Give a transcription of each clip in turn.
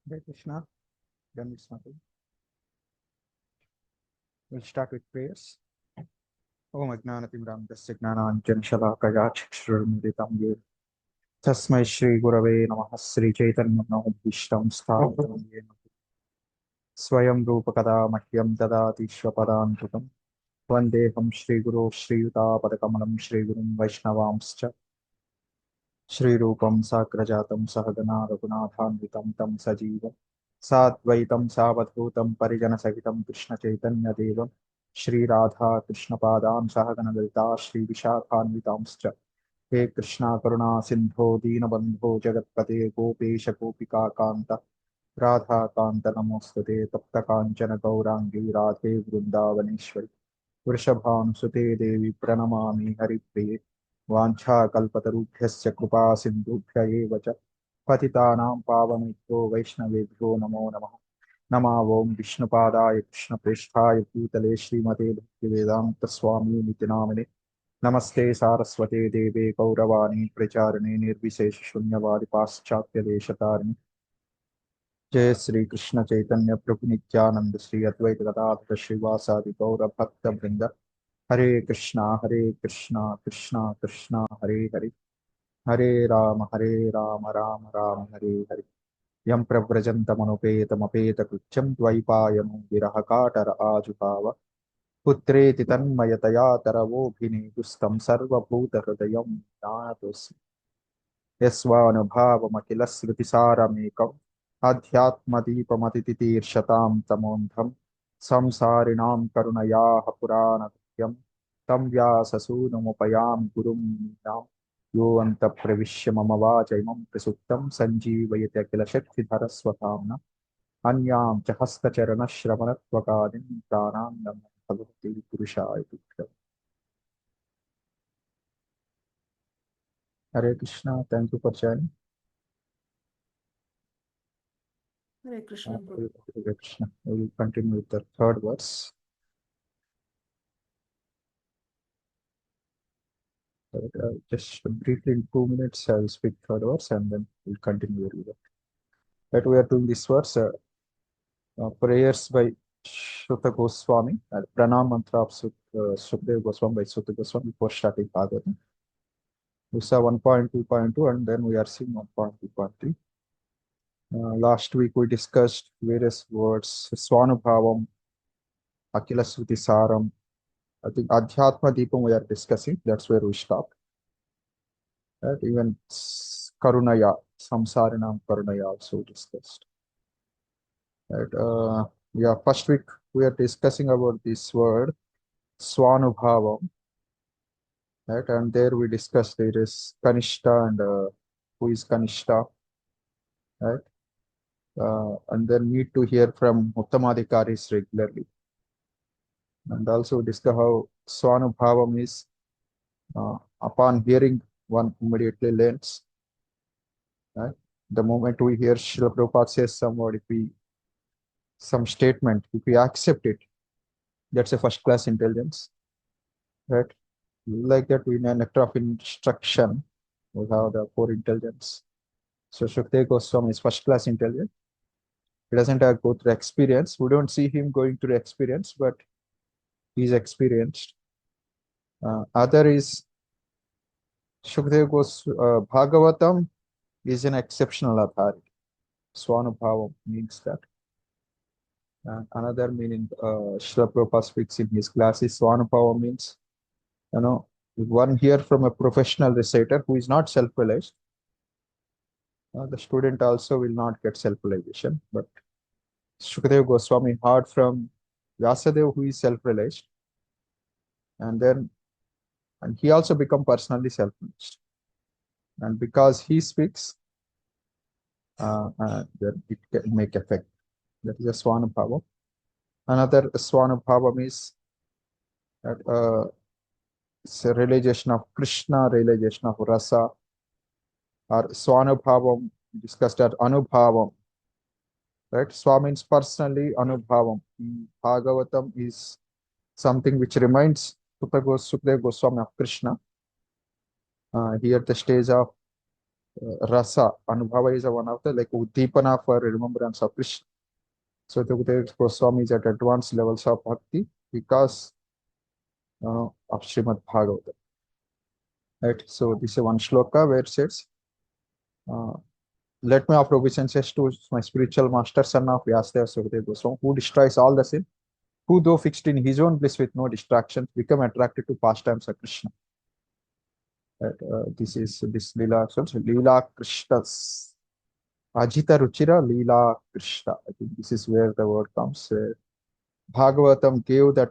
Hare Krishna. Then it's nothing. We'll start with prayers. Om Ajnanatimram Dasya Gnananjana Shalakaya Chakshurmilitam Yena Tasmai Shri Gurave Namaha Sri Chaitanya Manobhishtam Sthapitam Yena Swayam Rupa Kada Mahyam Dadati Shvapadantutam Vandeham Shri Guru Shri Yuta Padakamalam Shri Gurum Vaishnavamscha Shri Rupam Sakrajatam Sahagana Raghunathanvitam Tam Sajivam Sadvaitam Savadhutam Parijana Sahitam Krishna Chaitanya Devam Shri Radha Krishna Padam Sahagana Dalita Shri Vishakhanvitamscha He Krishna Karuna Sindho Deenabandho Jagatpate Gopesha Gopika Kanta Radha Kanta Namostate Tapta Kanchana Gaurangi Radhe Vrindavaneshwari Vrishabhanusute Devi Pranamami Haripriye वाञ्छाकल्पतरुभ्यश्च कृपा सिन्धुभ्य एव च पतितानां पावनेभ्यो वैष्णवेभ्यो नमो नमः नमा ओं विष्णुपादाय कृष्णप्रेष्ठाय भूतले श्रीमते भक्तिवेदान्तस्वामिनिति नामिने नमस्ते सारस्वते देवे गौरवाणी प्रचारिणे निर्विशेषशून्यवादि पाश्चात्यदेशतारिणे जय श्री कृष्ण चैतन्य प्रभु नित्यानंद श्री अद्वैत गदाधर श्रीवासादि गौर भक्त वृंद हरे कृष्णा कृष्णा कृष्णा हरे हरे हरे राम राम हरे हरे यं प्रव्रजन्तमनुपेतमपेतकृत्यं द्वैपायनो विरहकातर आजुहाव पुत्रेति तन्मयतया तरवोऽभिनेदुस्तं सर्वभूतहृदयं ज्ञानतोऽस्मि यस्वानुभावमखिलश्रुतिसारमेकम् अध्यात्मदीपमतितितीर्षतां तमोऽन्धं संसारिणां करुणयाः पुराणकृत्यं तं व्याससूनुमुपयां गुरुं मीनां यो अन्तःप्रविश्य मम वाचैमं प्रसुप्तं सञ्जीवयत्यखिलशक्तिधरस्वधाम्ना अन्यां च हस्तचरणश्रवणत्वकादिं प्राणां नमो भगवते पुरुषाय तुभ्यम् Hare Krishna thank you for joining. Hare Krishna. Hare Krishna. We will continue with the third verse. Just briefly in 2 minutes, I will speak third verse and then we'll continue with it. That we are doing this verse, prayers by Shuta Goswami, Pranam Mantra of Sukdev Goswami by Shuta Goswami before starting Bhagavatam. We saw 1.2.2 and then we are seeing 1.2.3. Last week we discussed various words, Swanubhavam, Akila Sruti Saram. I think Adhyatma Deepam we are discussing. That's where we stopped. Right? Even Karunaya, Samsarinam Karunaya also discussed. Right? Yeah, first week we are discussing about this word Swanubhavam. Right? And there we discussed there is Kanishta and who is Kanishta. Right? And then need to hear from Uttamadhikaris regularly. And also discuss how Swanubhavam is upon hearing one immediately learns. Right? The moment we hear Srila Prabhupada says some statement, if we accept it, that's a first class intelligence. Right? Like that, in a nectar of instruction, we have the core intelligence. So Shukdev Goswami is first class intelligence. He doesn't go through experience. We don't see him going through experience, but he's experienced. Other is Shukdev Goswami. Bhagavatam is an exceptional authority. Swanubhavam means that. Another meaning Srila Prabhupada speaks in his class is Swanubhavam means, one here from a professional reciter who is not self-realized. The student also will not get self-realization, but Shukadeva Goswami heard from Vyasadeva who is self-realized, and he also become personally self-realized. And because he speaks, then it can make effect. That is a Swanubhava. Another Swanubhava is that it's a realization of Krishna, realization of Rasa, or Swanubhavam discussed at Anubhavam. Right? Swa means personally, Anubhavam. Bhagavatam is something which reminds Sukadeva Goswami of Krishna. Here the stage of Rasa, Anubhava is one of the like Uddipana for remembrance of Krishna. So Sukadeva Goswami is at advanced levels of bhakti because of Srimad Bhagavatam. Right. So this is one shloka where it says, uh, "Let me offer obeisances to my spiritual master, son of Vyasadeva Sukadeva Goswami, who destroys all the sin, who though fixed in his own bliss with no distractions, become attracted to pastimes of Krishna." Right. This is this Leela actions. Leela Krishna's Ajita Ruchira Leela Krishna. I think this is where the word comes. Bhagavatam gave that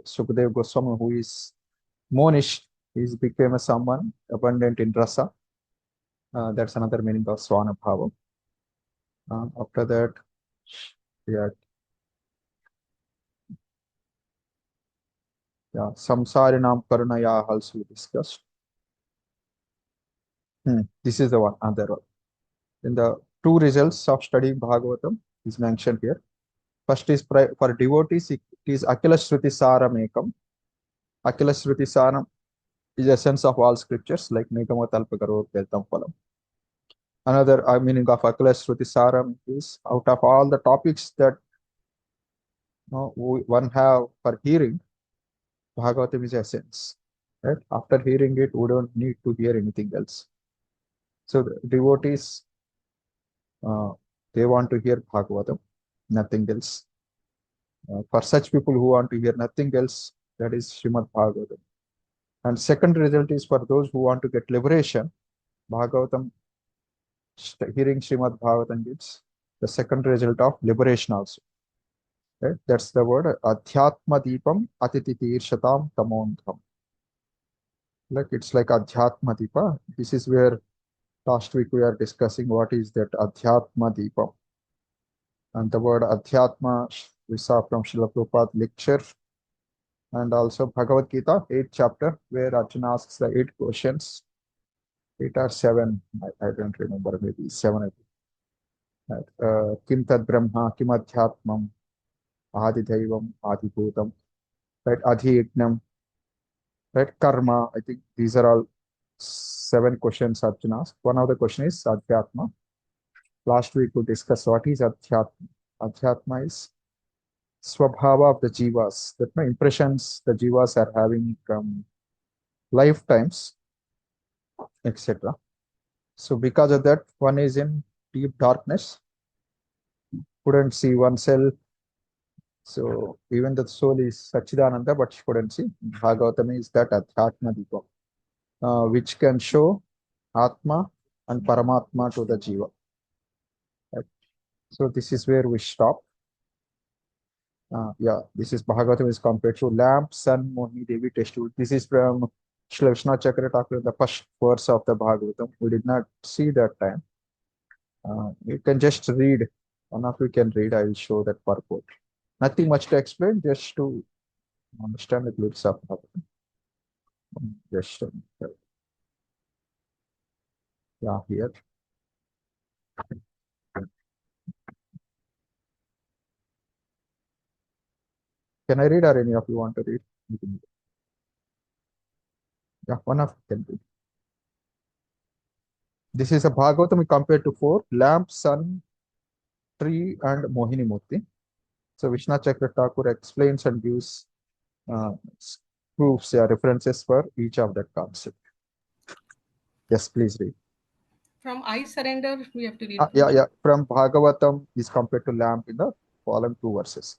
Sukadeva Goswami, who is Monish, he became a someone abundant in rasa. That's another meaning of Swanabhava. After that, yeah, Samsarinam Karunaya also we discussed. This is the one, other one. In the two results of studying Bhagavatam is mentioned here. First is for devotees, it is Akila Shruti Saramekam. Akila Shruti Saram is the essence of all scriptures, like Nigamatalpakaro Veltam Phalam. Another meaning of Akila Shruti Saram is out of all the topics that one have for hearing, Bhagavatam is essence. Right? After hearing it, we don't need to hear anything else. So the devotees, they want to hear Bhagavatam, nothing else. For such people who want to hear nothing else, that is Srimad Bhagavatam. And second result is for those who want to get liberation, Bhagavatam, hearing Srimad Bhagavatam gives the second result of liberation also. Right? That's the word Adhyatma Deepam Atititir Tamondham. Like it's like Adhyatma Deepa. This is where last week we are discussing what is that Adhyatma Deepam. And the word Adhyatma we saw from Srila Prabhupada lecture, and also Bhagavad Gita, 8th chapter, where Arjuna asks the 8 questions. 8 or 7, I don't remember, maybe 7. Kim tad Brahma, Kim Adhyatmam, Adidhaivam, Adibhutam, right? Adhiyagnam, right? Karma. I think these are all 7 questions Arjuna asked. One of the question is Adhyatma. Last week we discussed what is Adhyatma. Adhyatma is Swabhava of the Jivas, that my impressions the Jivas are having from lifetimes, etc. So because of that, one is in deep darkness, couldn't see oneself. So even the soul is Sachidananda, but she couldn't see. Bhagavatam is that Adhyatma Deepa, which can show Atma and Paramatma to the Jiva. Right? So this is where we stop. This is Bhagavatam is compared to lamp, sun, Mohini Devi testhood. This is from Srila Vishwanath Chakravarti, the first verse of the Bhagavatam. We did not see that time. You can just read. One of you can read. I will show that purport. Nothing much to explain, just to understand the glimpse of Bhagavatam. Just here. Can I read, or any of you want to read? You can read. Yeah, one of you can read. This is a Bhagavatam compared to 4: lamp, sun, tree, and Mohini Murti. So Vishwanath Chakravarti Thakur explains and gives proofs, references for each of that concept. Yes, please read. From I surrender, we have to read. From Bhagavatam is compared to lamp in the following 2 verses.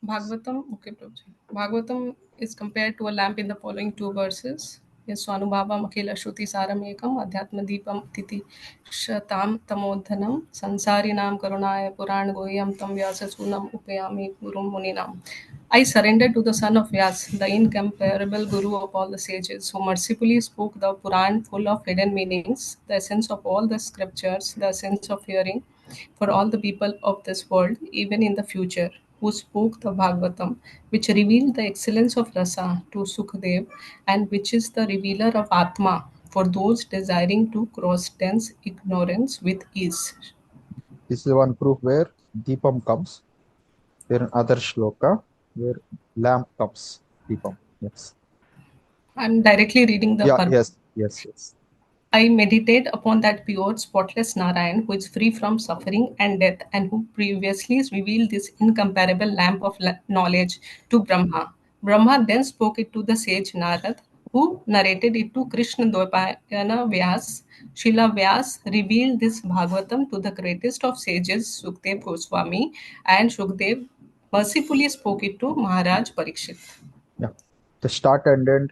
Bhagavatam, okay, Prabhuji. Bhagavatam is compared to a lamp in the following 2 verses. Yes, Swanubhavam Akila Shruti Saramekam Adhyatma Deepam Titi Shatam Tamodhanam Sansarinam Karunaya Puran Goyam Tam Vyasasunam Upayami Gurum Muninam. I surrender to the son of Vyas, the incomparable guru of all the sages, who mercifully spoke the Puran full of hidden meanings, the essence of all the scriptures, the essence of hearing for all the people of this world, even in the future, who spoke the Bhagavatam, which revealed the excellence of rasa to Sukadev, and which is the revealer of Atma for those desiring to cross dense ignorance with ease. This is one proof where Deepam comes. There other shloka where lamp comes. Deepam. Yes. I'm directly reading the Yes. I meditate upon that pure, spotless Narayan who is free from suffering and death and who previously revealed this incomparable lamp of knowledge to Brahma. Brahma then spoke it to the sage Narad, who narrated it to Krishna Dvapayana Vyas. Srila Vyas revealed this Bhagavatam to the greatest of sages, Sukdev Goswami, and Shukdev mercifully spoke it to Maharaj Parikshit. Yeah. The start and end,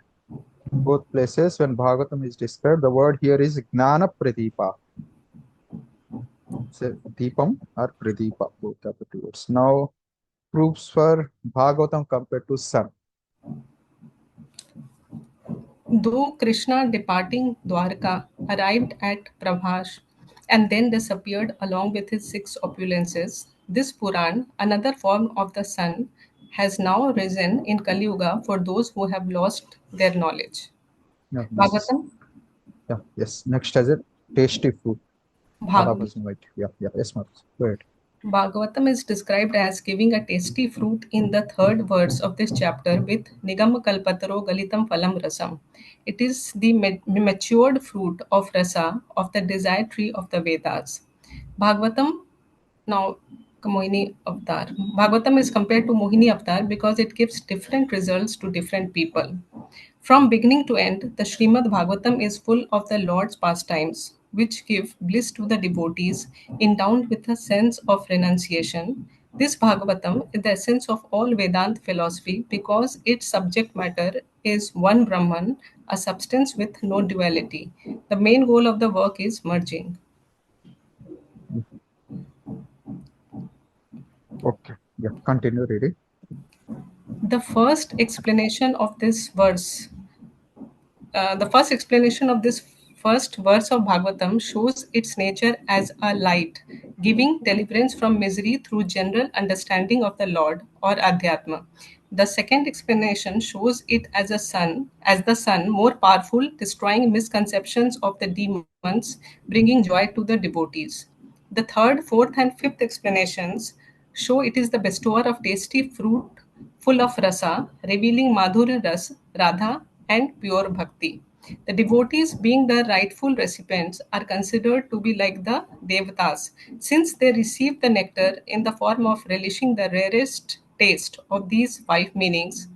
both places when Bhagavatam is described, the word here is Gnana Pradipa. So Deepam or Pradipa, both are the two words. Now, proofs for Bhagavatam compared to sun. Though Krishna, departing Dwarka, arrived at Prabhas and then disappeared along with his six opulences, this Puran, another form of the sun, has now risen in Kali Yuga for those who have lost their knowledge. Yeah, this is, Bhagavatam, yeah, yes. Next has a tasty food. Radha Bhag- was invited. Yeah, yeah, yes, ma'am. Go ahead. Bhagavatam is described as giving a tasty fruit in the third verse of this chapter with Nigam Kalpataro Galitam Phalam Rasam. It is the matured fruit of rasa of the desired tree of the Vedas. Bhagavatam now Mohini Avatar. Bhagavatam is compared to Mohini Avatar because it gives different results to different people. From beginning to end, the Srimad Bhagavatam is full of the Lord's pastimes, which give bliss to the devotees endowed with a sense of renunciation. This Bhagavatam is the essence of all Vedanta philosophy because its subject matter is one Brahman, a substance with no duality. The main goal of the work is merging. Okay. Yeah, continue reading. The first explanation of this first verse of Bhagavatam shows its nature as a light, giving deliverance from misery through general understanding of the Lord or Adhyatma. The second explanation shows it as the sun, more powerful, destroying misconceptions of the demons, bringing joy to the devotees. The third, fourth, and fifth explanations show it is the bestower of tasty fruit full of rasa, revealing Madhurya Ras, Radha, and pure bhakti. The devotees, being the rightful recipients, are considered to be like the Devatas, since they receive the nectar in the form of relishing the rarest taste of these five meanings.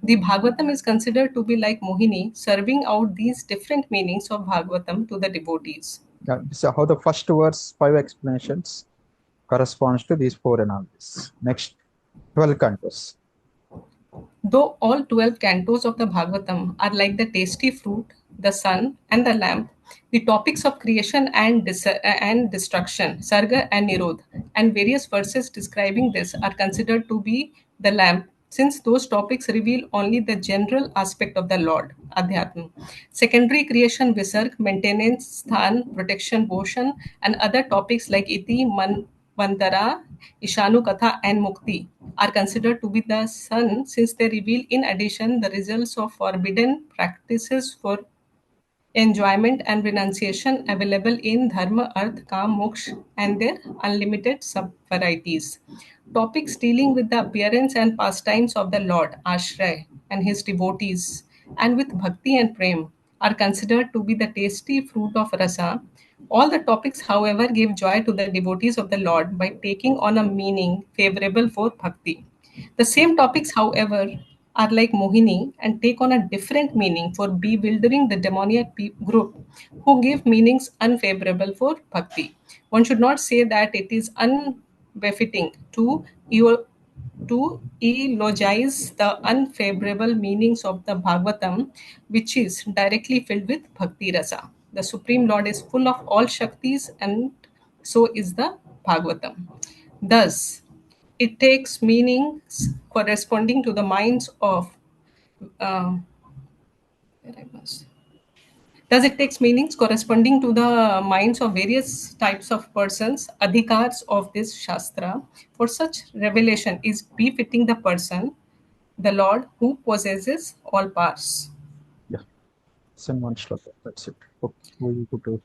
The Bhagavatam is considered to be like Mohini, serving out these different meanings of Bhagavatam to the devotees. Yeah, so how the first verse, five explanations corresponds to these four analyses. Next, 12 cantos. Though all 12 cantos of the Bhagavatam are like the tasty fruit, the sun, and the lamp, the topics of creation and destruction, Sarga and Nirod, and various verses describing this are considered to be the lamp, since those topics reveal only the general aspect of the Lord, Adhyatma. Secondary creation, Visarg, maintenance, Sthan, protection, motion, and other topics like Iti, Vantara, Ishanu Katha, and Mukti are considered to be the sun since they reveal, in addition, the results of forbidden practices for enjoyment and renunciation available in Dharma, Arth, Kam, Moksha, and their unlimited sub varieties. Topics dealing with the appearance and pastimes of the Lord, Ashray, and his devotees, and with Bhakti and Prem, are considered to be the tasty fruit of rasa. All the topics, however, give joy to the devotees of the Lord by taking on a meaning favorable for bhakti. The same topics, however, are like Mohini and take on a different meaning for bewildering the demoniac group who give meanings unfavorable for bhakti. One should not say that it is unbefitting to eulogize the unfavorable meanings of the Bhagavatam, which is directly filled with Bhakti Rasa. The Supreme Lord is full of all Shaktis, and so is the Bhagavatam. Thus, it takes meanings corresponding to the minds of uh, where I was. Thus, it takes meanings corresponding to the minds of various types of persons, adhikars of this Shastra. For such revelation is befitting the person, the Lord who possesses all powers. Yeah, send one shloka. That's it. Okay, we go to.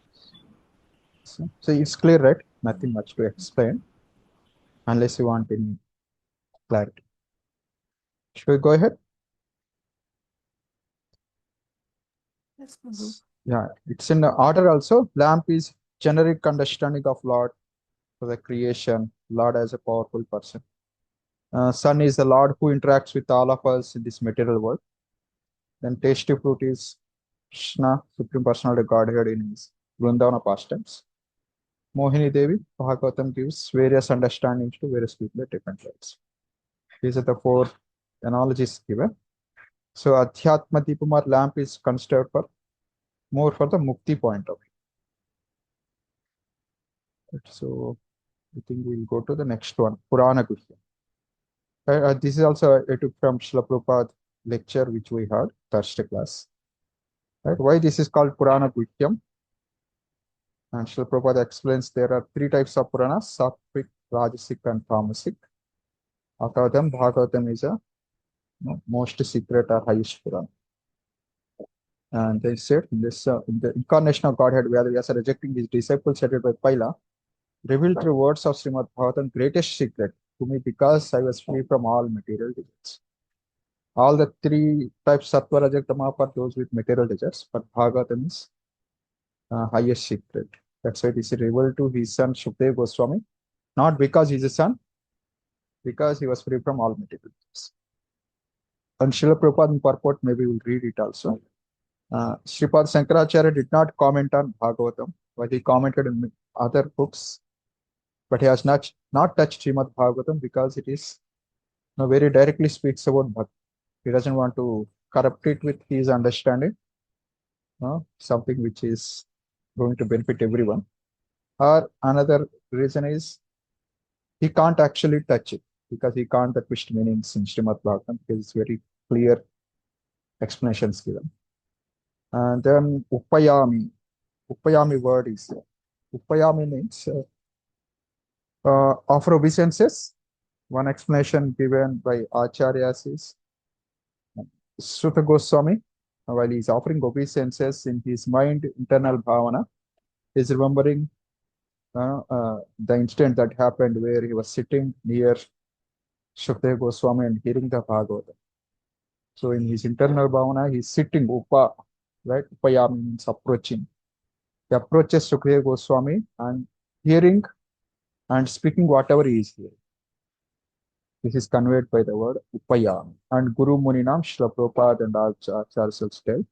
So it's clear, right? Nothing much to explain unless you want any clarity. Should we go ahead? Yes, Prabhu. Yeah, it's in the order also. Lamp is generic understanding of Lord for the creation, Lord as a powerful person. Sun is the Lord who interacts with all of us in this material world. Then tasty fruit is Krishna, Supreme Personality Godhead in his Vrindavana pastimes. Mohini Devi, Bhagavatam gives various understandings to various people at different levels. These are the four analogies given. So Adhyatma Deepam or lamp is considered for more for the Mukti point of view. So I think we'll go to the next one, Purana Guhya. This is also I took from Srila Prabhupada lecture which we had Thursday class. Right? Why this is called Purana Guhyam? And Srila Prabhupada explains there are three types of Puranas: Sattvic, Rajasic, and Tamasic. Out of them, Bhagavatam is a most secret or highest Purana. And they said in this in the incarnation of Godhead, Vyasa rejecting his disciples headed by Paila, revealed through words of Srimad Bhagavatam greatest secret to me because I was free from all material desires. All the three types Sattva, Rajak, Tama are those with material desires, but Bhagavatam is highest secret. That's why this is revealed to his son Shukdev Goswami, not because he's a son, because he was free from all material desires. And Srila Prabhupada in purport, maybe we'll read it also. Sripad Shankaracharya did not comment on Bhagavatam, but he commented in other books. But he has not touched Srimad Bhagavatam because it is very directly speaks about Bhakti. He doesn't want to corrupt it with his understanding, something which is going to benefit everyone. Or another reason is he can't actually touch it because he can't twist meanings in Srimad Bhagavatam because it's very clear explanations given. And then Upayami. Upayami word is Upayami means offer obeisances. One explanation given by Acharyas is Sruta Goswami, while he's offering obeisances in his mind, internal bhavana, is remembering the incident that happened where he was sitting near Shukdev Goswami and hearing the Bhagavatam. So in his internal bhavana, he's sitting upa, right? Upayami means approaching. He approaches Shukdev Goswami and hearing and speaking whatever he is hearing. This is conveyed by the word upayami. And Guru Muninam, Srila Prabhupada and Acharyas tell.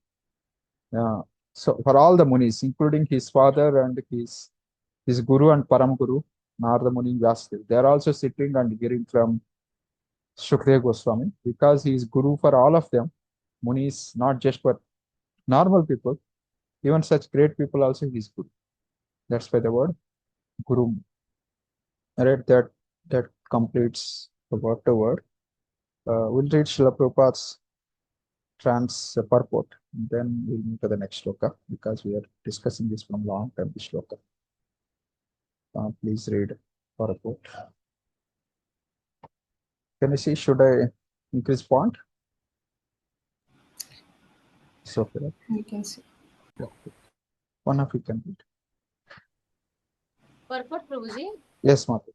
So for all the Munis, including his father and his Guru and Param Guru, Narada Muni, Vyasadeva, they are also sitting and hearing from Shukdev Goswami because he is Guru for all of them. Munis, not just for normal people, even such great people also he is Guru. That's why the word Guru. Right, that completes the word to word. We'll read Srila Prabhupada's purport. Then we'll move to the next shloka because we are discussing this from long time. This shloka. Please read purport. Can you see? Should I increase font? So You can see. One of you can read. Purport, Prabhuji. Yes, Mata.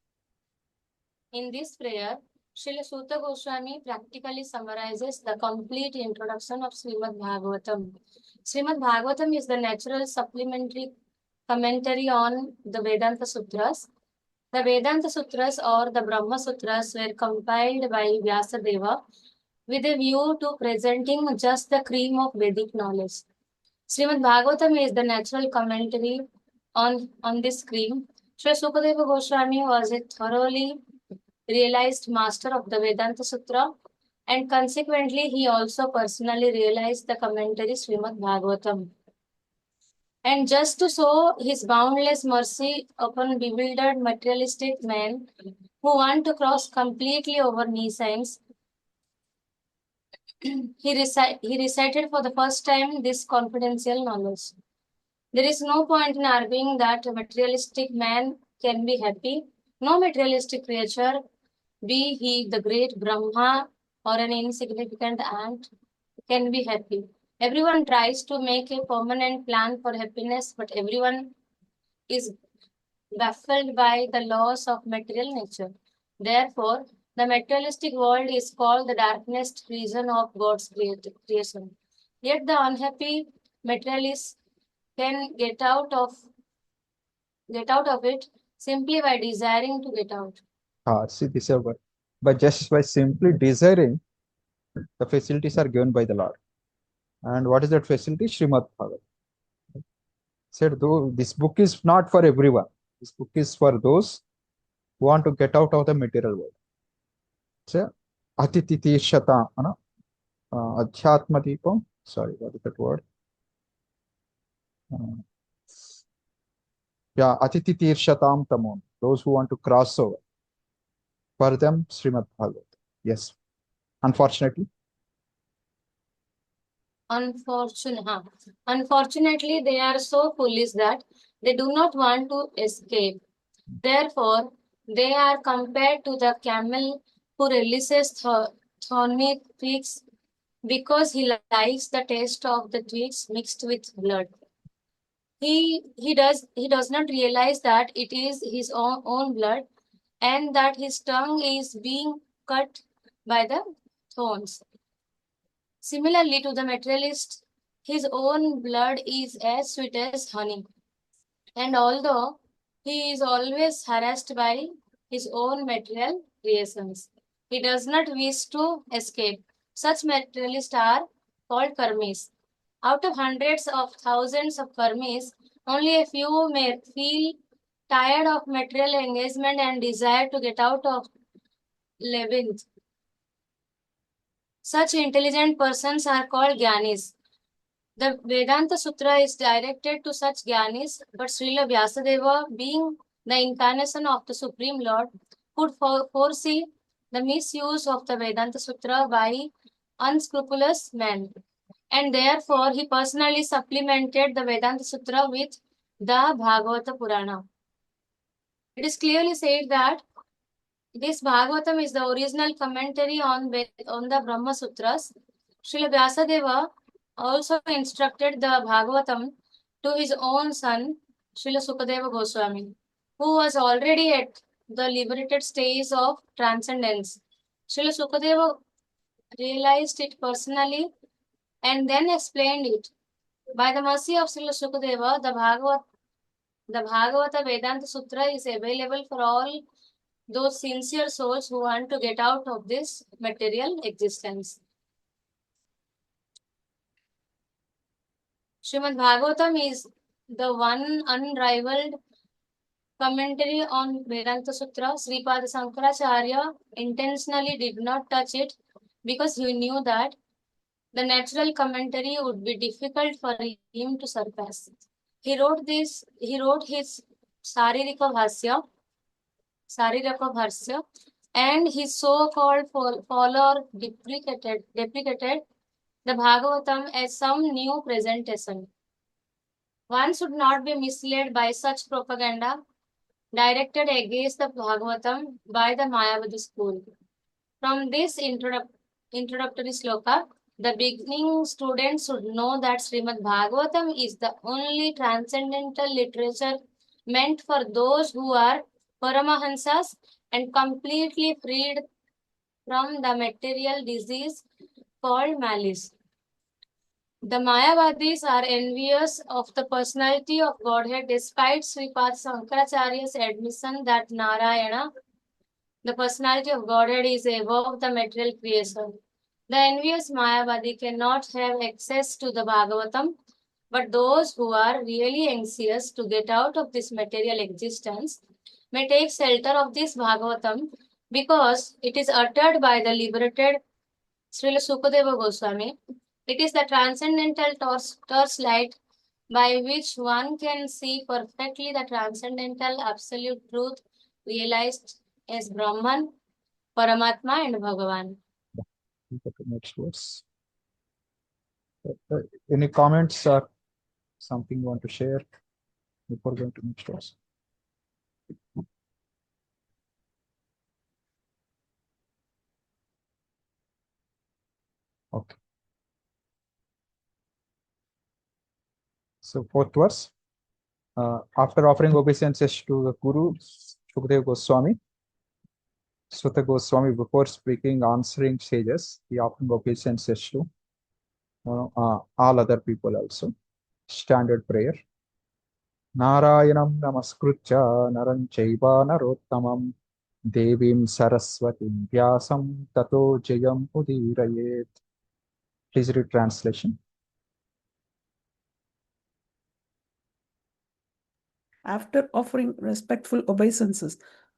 In this prayer, Srila Sutta Goswami practically summarizes the complete introduction of Srimad Bhagavatam. Srimad Bhagavatam is the natural supplementary commentary on the Vedanta Sutras. The Vedanta Sutras or the Brahma Sutras were compiled by Vyasadeva with a view to presenting just the cream of Vedic knowledge. Srimad Bhagavatam is the natural commentary on this cream. Sri Sukadeva Goswami was a thoroughly realized master of the Vedanta Sutra, and consequently he also personally realized the commentary Srimad Bhagavatam. And just to show his boundless mercy upon bewildered materialistic men who want to cross completely over nescience, he recited for the first time this confidential knowledge. There is no point in arguing that a materialistic man can be happy. No materialistic creature, be he the great Brahma or an insignificant ant, can be happy. Everyone tries to make a permanent plan for happiness, but everyone is baffled by the laws of material nature. Therefore, the materialistic world is called the darkest region of God's creation. Yet the unhappy materialist can get out of it simply by desiring to get out. See, this is what. But just by simply desiring, the facilities are given by the Lord. And what is that facility? Srimad Bhagavatam. Said, though this book is not for everyone. This book is for those who want to get out of the material world. So, Atititi Shata, Adhyatma Deepam. Sorry, what is that word? Uh, yeah, Atititi Shatam Tamon. Those who want to cross over. For them, Srimad Bhagavatam. Yes. Unfortunately, Unfortunately, they are so foolish that they do not want to escape. Therefore, they are compared to the camel who releases thorny twigs because he likes the taste of the twigs mixed with blood. He does not realize that it is his own blood and that his tongue is being cut by the thorns. Similarly to the materialist, his own blood is as sweet as honey. And although he is always harassed by his own material creations, he does not wish to escape. Such materialists are called karmis. Out of hundreds of thousands of karmis, only a few may feel tired of material engagement and desire to get out of labyrinth. Such intelligent persons are called Gyanis. The Vedanta Sutra is directed to such Gyanis, but Srila Vyasadeva, being the incarnation of the Supreme Lord, could foresee the misuse of the Vedanta Sutra by unscrupulous men. And therefore, he personally supplemented the Vedanta Sutra with the Bhagavata Purana. It is clearly said that this Bhagavatam is the original commentary on the Brahma Sutras. Srila Vyasadeva also instructed the Bhagavatam to his own son, Srila Sukadeva Goswami, who was already at the liberated stage of transcendence. Srila Sukadeva realized it personally and then explained it. By the mercy of Srila Sukadeva, the Bhagavata Vedanta Sutra is available for all those sincere souls who want to get out of this material existence. Srimad Bhagavatam is the one unrivaled commentary on Vedanta Sutra. Sripada Sankaracharya intentionally did not touch it because he knew that the natural commentary would be difficult for him to surpass. He wrote his Saririka Bhasya, and his so-called follower deprecated the Bhagavatam as some new presentation. One should not be misled by such propaganda directed against the Bhagavatam by the Mayavadi school. From this introductory sloka, the beginning students should know that Srimad Bhagavatam is the only transcendental literature meant for those who are Paramahansas and completely freed from the material disease called malice. The Mayavadis are envious of the personality of Godhead despite Sripad Sankaracharya's admission that Narayana, the personality of Godhead, is above the material creation. The envious Mayavadi cannot have access to the Bhagavatam, but those who are really anxious to get out of this material existence may take shelter of this Bhagavatam because it is uttered by the liberated Srila Sukadeva Goswami. It is the transcendental torchlight by which one can see perfectly the transcendental absolute truth realized as Brahman, Paramatma, and Bhagavan. Next verse. Any comments or something you want to share before going to next verse? Okay. So fourth verse. After offering obeisances to the Guru, Shukadeva Goswami, Suta Goswami, before speaking, answering sages, he offered obeisances to all other people also. standard prayer. Narayanam namaskritya naram chaiva narottamam devim saraswatim vyasam tato jayam udirayet. Please read translation. After offering respectful obeisances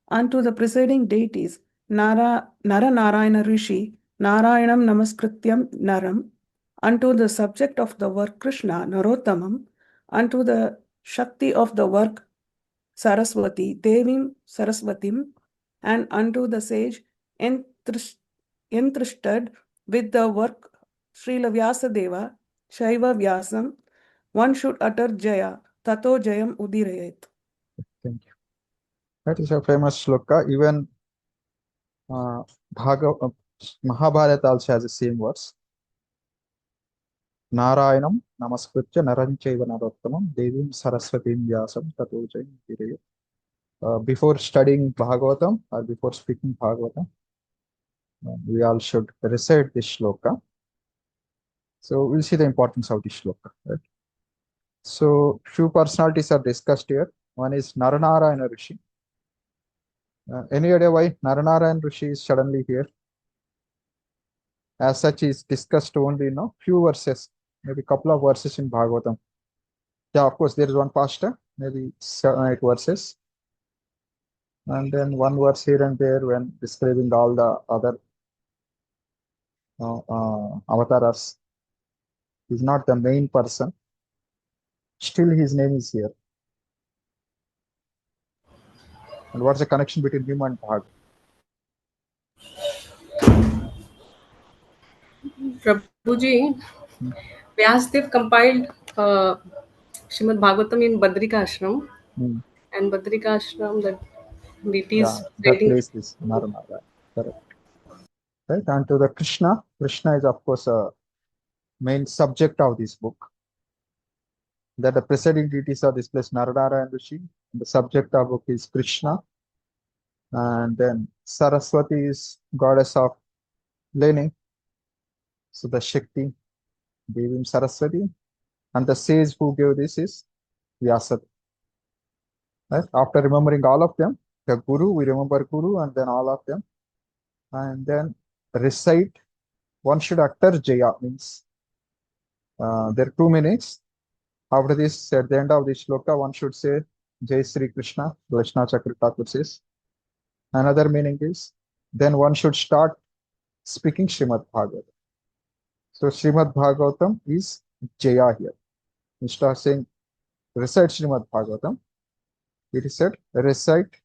unto the presiding deities, Naranarayana Rishi, Narayanam Namaskrityam Naram, unto the subject of the work Krishna, Narottamam, unto the Shakti of the work Saraswati, Devim Saraswatim, and unto the sage entrusted with the work Srila Vyasadeva, Shaiva Vyasam, one should utter Jaya, Tato Jayam Udirayet. Thank you. That is a famous shloka. Even Mahabharata also has the same words. Narayanam namaskritya naranchaiva narottamam devim saraswatim vyasam tato jayam udirayet. Before studying Bhagavatam or before speaking Bhagavatam, we all should recite this shloka. So we'll see the importance of this shloka. Right? So few personalities are discussed here. One is Naranarayana Rishi. Any idea why Naranarayana Rishi is suddenly here? As such, is discussed only in few verses, maybe couple of verses in Bhagavatam. Yeah, of course, there is one pastor, maybe 7 8 verses, and then one verse here and there when describing all the other avatars. He's not the main person. Still, his name is here. And what's the connection between him and Bhag? Prabhuji, Vyasdev compiled Srimad Bhagavatam in Badrika Ashram, and Badrika Ashram, the deities Yeah, that guiding. place is Naranarayana. Correct. Right, and to the Krishna is of course a main subject of this book. That the presiding deities of this place, Naranarayana Rishi. The subject of book is Krishna, and then Saraswati is goddess of learning. So the Shakti, Devim Saraswati, and the sage who gave this is Vyasa. Right? After remembering all of them, the Guru, we remember Guru, and then all of them, and then recite. One should utter Jaya, means there are 2 minutes. After this, at the end of this shloka, one should say Jai Sri Krishna, Vaishnava Chakra Thakur says. Another meaning is, then one should start speaking Srimad Bhagavatam. So Srimad Bhagavatam is Jaya here. Instead of saying recite Srimad Bhagavatam, it is said recite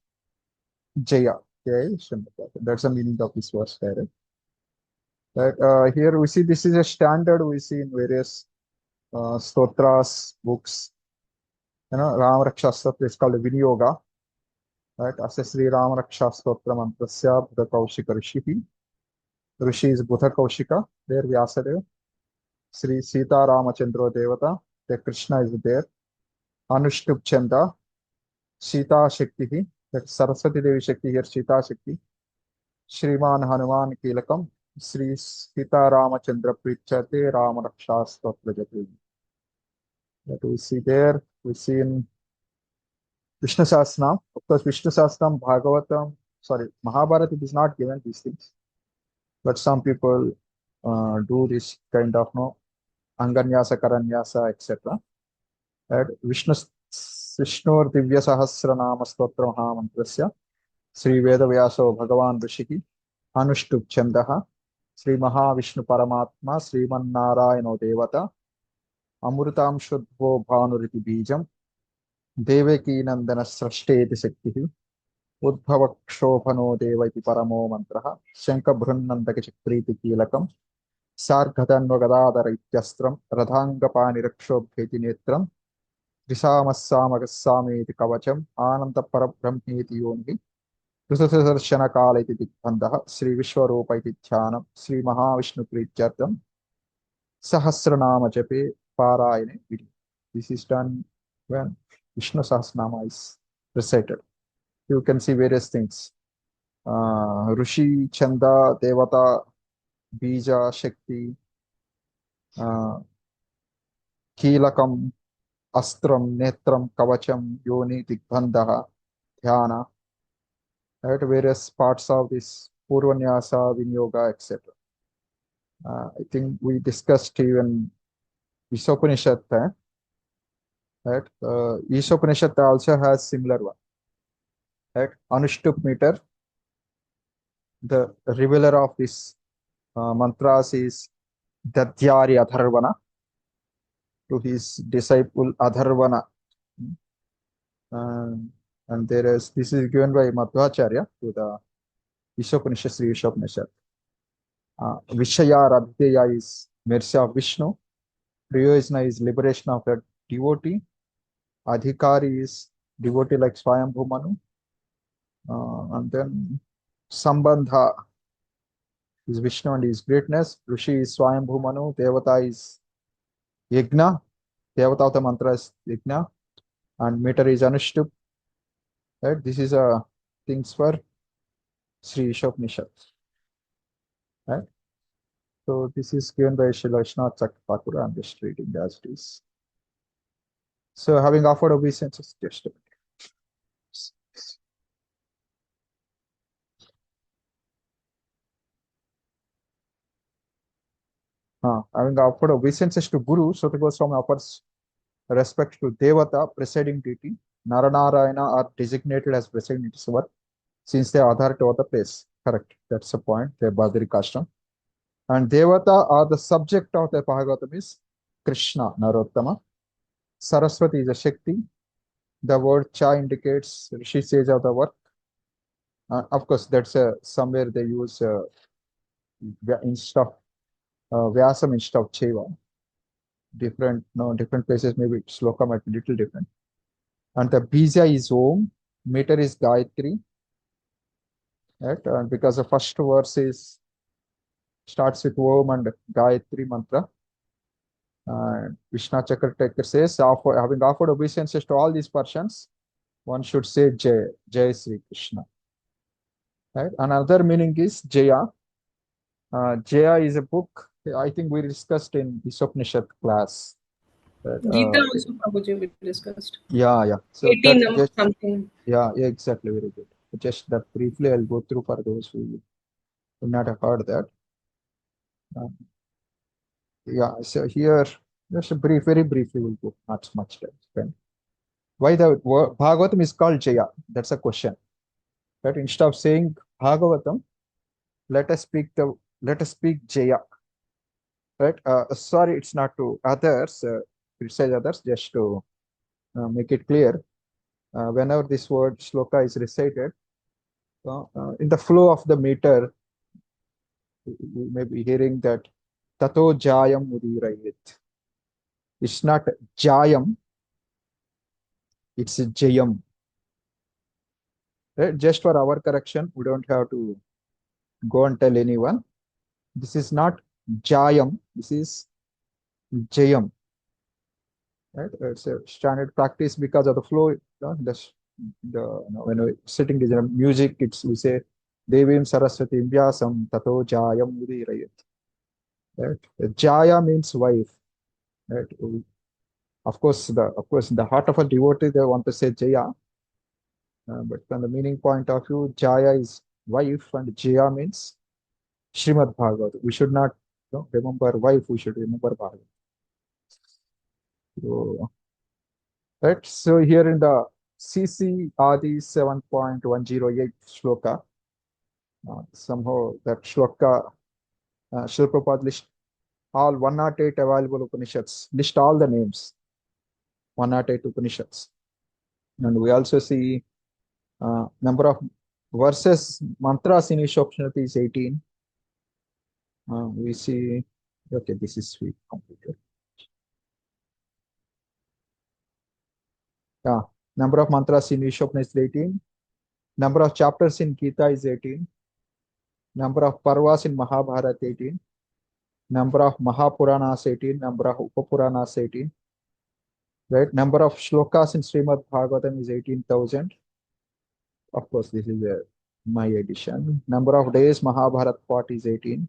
Jaya. Jai Srimad Bhagavatam. That's the meaning of this verse there. Right? Here we see this is a standard we see in various stotras, books. Ram Raksha Stotra is called Vinyoga. Right? Asa Sri Ram Raksha Stotra Mantrasya Buddha Kaushika Rishihi. Rishi is Buddha Kaushika. There Vyasadeva. Sri Sita Ramachandra Devata. There Krishna is there. Anushtup Chanda. Sita Shakti. That Saraswati Devi Shakti here, Sita Shakti. Shriman Hanuman Kilakam. Sri Sita Ramachandra Prichate Ram Raksha Stotra Jati. That we see there. We see in Vishnu Sahasranam. Of course, Vishnu Sahasranam, Bhagavatam, Mahabharata, it is not given these things. But some people do this kind of Anganyasa, Karanyasa, etc. At Vishnur Divya Sahasranama Stotra Mahamantrasya Sri Veda Vyaso Bhagavan Rishiki Anushtup Chandaha Sri Mahavishnu Paramatma Sriman Narayano Devata Amrutam Shuddho Bhanuriti Bijam Devaki Nandana Srashteti Sakti Udbhava Kshopano Devati Paramo Mantraha Shanka Brunnandaka Chakriti Kilakam Sarghatanva Gadadara Ityastram Radhangapani Rakshobheti Netram Trisamasamagasameti Kavacham Ananta Parabrahmeti Yoni Krishna Kala iti Digbandha Sri Vishwarupa iti Dhyanam Sri Mahavishnu Prityartham Sahasranama Jape Parayane Vidi. This is done when Vishnu Sahasranama is recited. You can see various things. Rishi, Chanda, Devata, Bija, Shakti, Kilakam, astram, netram, kavacham, yoni, digbandha, dhyana, right? Various parts of this Purvanyasa, Vinyoga, etc. I think we discussed even Ishopanishad, right? Ishopanishad also has similar one, right? Anushtup meter. The revealer of this mantras is Dadyari Adharvana to his disciple Adharvana. And this is given by Madhvacharya to the Ishopanishad, Sri Ishopanishad. Vishaya Radhya is mercy of Vishnu. Prayojana is liberation of a devotee. Adhikari is devotee like Swayambhu Manu. And then Sambandha is Vishnu and his greatness. Rishi is Swayambhu Manu. Devata is Yajna. Devata of the mantra is Yajna. And meter is Anushtup. Right? This is things for Sri Ishopanishad. Right? So this is given by Srila Vishwanath Chakravarti. I'm just reading as it is. So having offered obeisances, just a minute. Having offered obeisances to Guru, Sutta Goswami offers respect to Devata, presiding deity. Naranarayana are designated as presiding deities since they are authority of the place. Correct. That's the point. They are Badri Kashtam. And Devata are the subject of the Bhagavatam is Krishna, Narottama. Saraswati is a Shakti. The word Cha indicates Rishi sage of the work. Of course, that's somewhere they use instead of Vyasam instead of Cheva. Different places, maybe Shloka might be little different. And the Bija is Om, meter is Gayatri. Right? And because the first verse starts with Om and Gayatri mantra. Vishnu Chakravarti says, having offered obeisances to all these persons, one should say Jai, Jai Sri Krishna. Right? Another meaning is Jaya. Jaya is a book I think we discussed in Ishopanishad class. Gita also, Prabhuji, we discussed. Yeah. So 18 number something. Yeah, exactly. Very good. Just that briefly, I'll go through for those who would not have heard that. Yeah, so here, just a very briefly, we'll go, not much time spent. Why the Bhagavatam is called Jaya? That's a question. But instead of saying Bhagavatam, let us speak Jaya. Right? Sorry, it's not to others, criticize others, just to make it clear. Whenever this word shloka is recited, in the flow of the meter, you may be hearing that Tato Jayam Udirayit. It's not Jayam, it's Jayam. Right? Just for our correction, we don't have to go and tell anyone. This is not Jayam, this is Jayam. Right? It's a standard practice because of the flow. When we're sitting in music, we say Devim Saraswati Vyasam Tato Jayam Udirayit. Right? Jaya means wife. Right? Of course, in the heart of a devotee, they want to say Jaya. But from the meaning point of view, Jaya is wife and Jaya means Srimad Bhagavad. We should not remember wife, we should remember Bhagavad. So, right? So here in the CC Adi 7.108 shloka, somehow that shloka, Srila Prabhupada list all 108 available Upanishads, list all the names, 108 Upanishads. And we also see number of verses, mantras in Ishopanishad is 18. We see, okay, this is sweet completed. Yeah, number of mantras in Ishopanishad is 18. Number of chapters in Gita is 18. Number of parvas in Mahabharata 18. Number of Mahapuranas 18. Number of Upapuranas 18. Right? Number of shlokas in Srimad Bhagavatam is 18,000. Of course, this is my edition. Number of days Mahabharata fought is 18.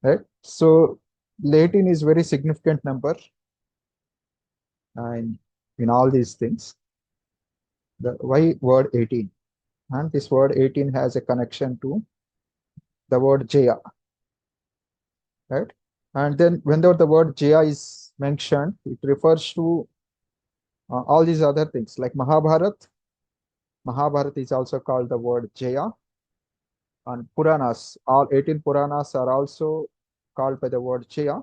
Right? So 18 is very significant number. and in all these things. Why word 18? And this word 18 has a connection to the word Jaya, right? And then whenever the word Jaya is mentioned, it refers to all these other things like Mahabharat. Mahabharat is also called the word Jaya. And Puranas, all 18 Puranas are also called by the word Jaya.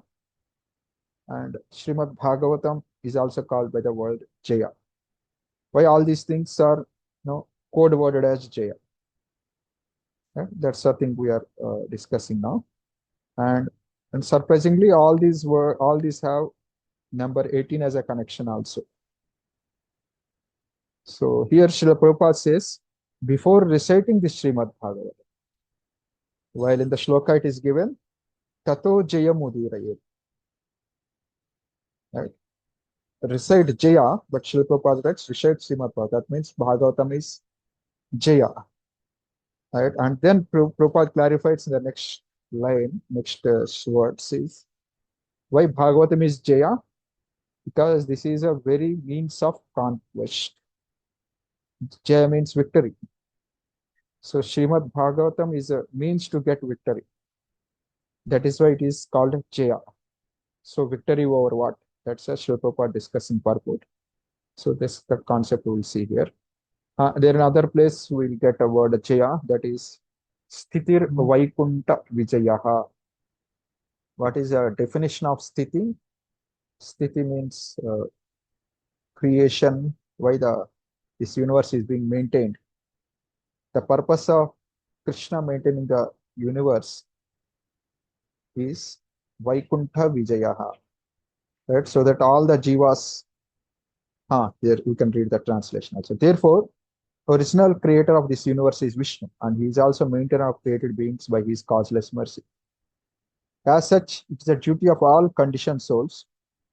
And Srimad Bhagavatam is also called by the word Jaya. Why all these things are code worded as Jaya? Right? That's something we are discussing now. And surprisingly, all these have number 18 as a connection also. So here Srila Prabhupada says, before reciting the Srimad Bhagavatam, while in the shloka it is given, Tato Jaya Mudirayet. Right? Recite Jaya, but Srila Prabhupada writes, recite Srimad Bhagavatam. That means Bhagavatam is Jaya. Right? And then Prabhupada clarifies in the next line, next word says, why Bhagavatam is Jaya? Because this is a very means of conquest. Jaya means victory. So Srimad Bhagavatam is a means to get victory. That is why it is called Jaya. So victory over what? That's a Srila Prabhupada discussing purport. So this the concept we will see here. There in other place we will get a word Jaya, that is Sthitir Vaikunta Vijayaha. What is the definition of Sthiti? Sthiti means creation, why this universe is being maintained. The purpose of Krishna maintaining the universe is Vaikuntha Vijayaha. Right? So that all the jivas, here you can read the translation also. Therefore, original creator of this universe is Vishnu, and he is also maintainer of created beings by his causeless mercy. As such, it is the duty of all conditioned souls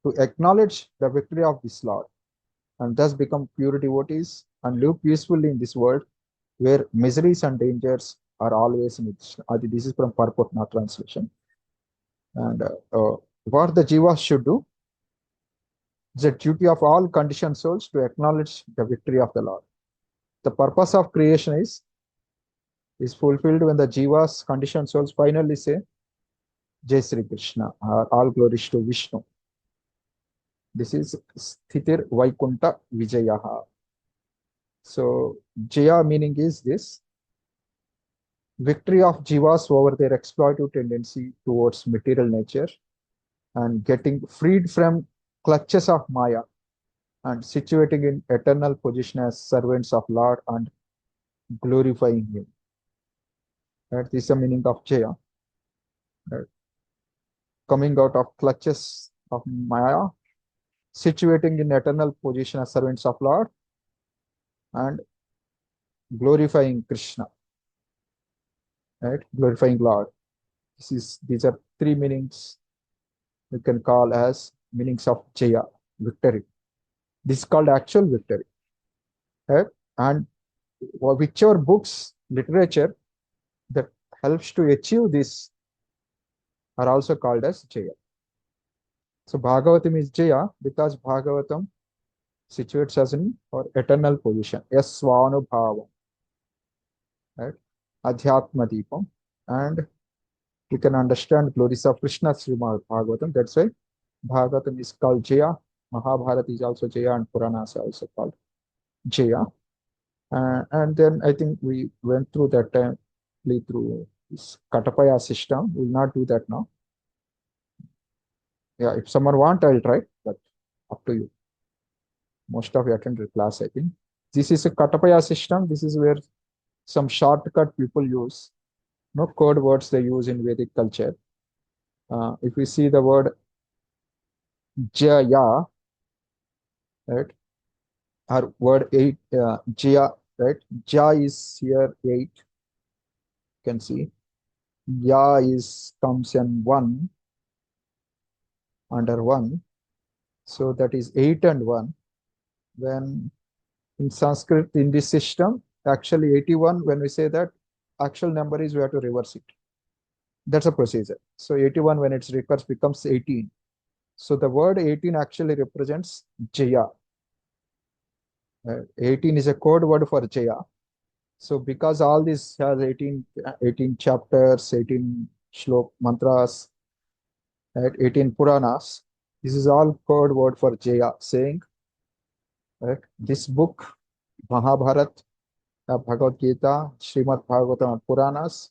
to acknowledge the victory of this Lord, and thus become pure devotees and live peacefully in this world where miseries and dangers are always in it. This is from purport, not translation. And what the jivas should do, it's the duty of all conditioned souls to acknowledge the victory of the Lord. The purpose of creation is fulfilled when the jivas, conditioned souls, finally say, Jai Sri Krishna, all glories to Vishnu. This is Sthitir Vaikunta Vijayaha. So, Jaya meaning is this victory of jivas over their exploitative tendency towards material nature and getting freed from clutches of Maya and situating in eternal position as servants of Lord and glorifying Him. That is the meaning of Jaya. Right? Coming out of clutches of Maya, situating in eternal position as servants of Lord, and glorifying Krishna. Right? Glorifying Lord. These are three meanings we can call as meanings of Jaya, victory. This is called actual victory. Right? And whichever books, literature that helps to achieve this are also called as Jaya. So Bhagavatam is Jaya because Bhagavatam situates us in our eternal position. Yes, Swanubhava. Right? Adhyatma Deepam. And you can understand glories of Krishna Srimad Bhagavatam. That's why Bhagavatam is called Jaya. Mahabharata is also Jaya, and Puranas are also called Jaya. And then I think we went through that time through this Katapaya system. We will not do that now. Yeah, if someone want, I'll try, but up to you. Most of you attended class, I think. This is a Katapaya system. This is where some shortcut people use. No code words they use in Vedic culture. If we see the word Jaya, right? Our word 8, Jaya, right? Ja is here 8. You can see. Ya comes in 1, under 1. So that is 8 and 1. When in Sanskrit, in this system, actually 81, when we say that, actual number is we have to reverse it. That's a procedure. So 81, when it's reversed, becomes 18. So the word 18 actually represents Jaya. 18 is a code word for Jaya. So because all this has 18 chapters, 18 shlok mantras, right, 18 Puranas, this is all code word for Jaya, saying, right, this book, Mahabharat, Bhagavad Gita, Srimad Bhagavatam, and Puranas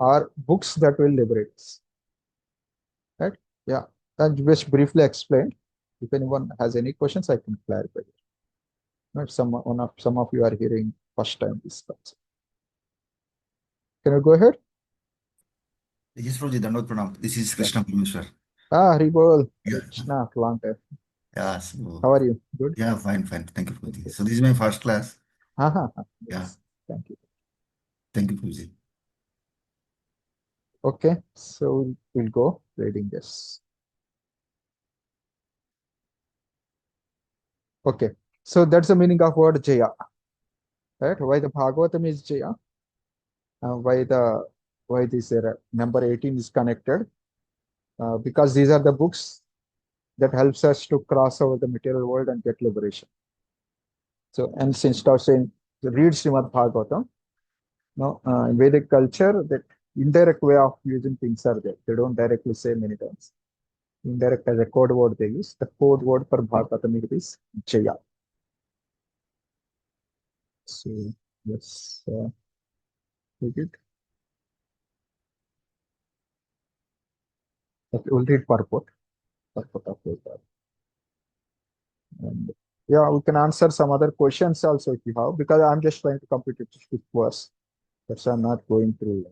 are books that will liberate us. Right? Yeah. And just briefly explained. If anyone has any questions, I can clarify. Right? Some of you are hearing first time this concept. Can you go ahead? Yes, Prabhuji, Dandot Pranam. This is Krishna Parmeshwar. Haribol. Yeah. Krishna, long time. Yeah, so, How are you? Good? yeah, fine. Thank you, Prabhuji. So this is my first class. Yeah. Yeah. Thank you. Thank you, Prabhuji. Okay, so we'll go reading this. Okay, so that's the meaning of word Jaya. Right? Why the Bhagavatam is Jaya? Why this number 18 is connected? Because these are the books that helps us to cross over the material world and get liberation. So, and instead of saying read Srimad Bhagavatam, no, in Vedic culture, that indirect way of using things are there. They don't directly say many times. Indirect as a code word they use. The code word for Bhagavatam is Jaya. So let's take it. Okay, we'll read purport. Purport of it. And yeah, we can answer some other questions also if you have, because I'm just trying to complete it with verse. That's why I'm not going through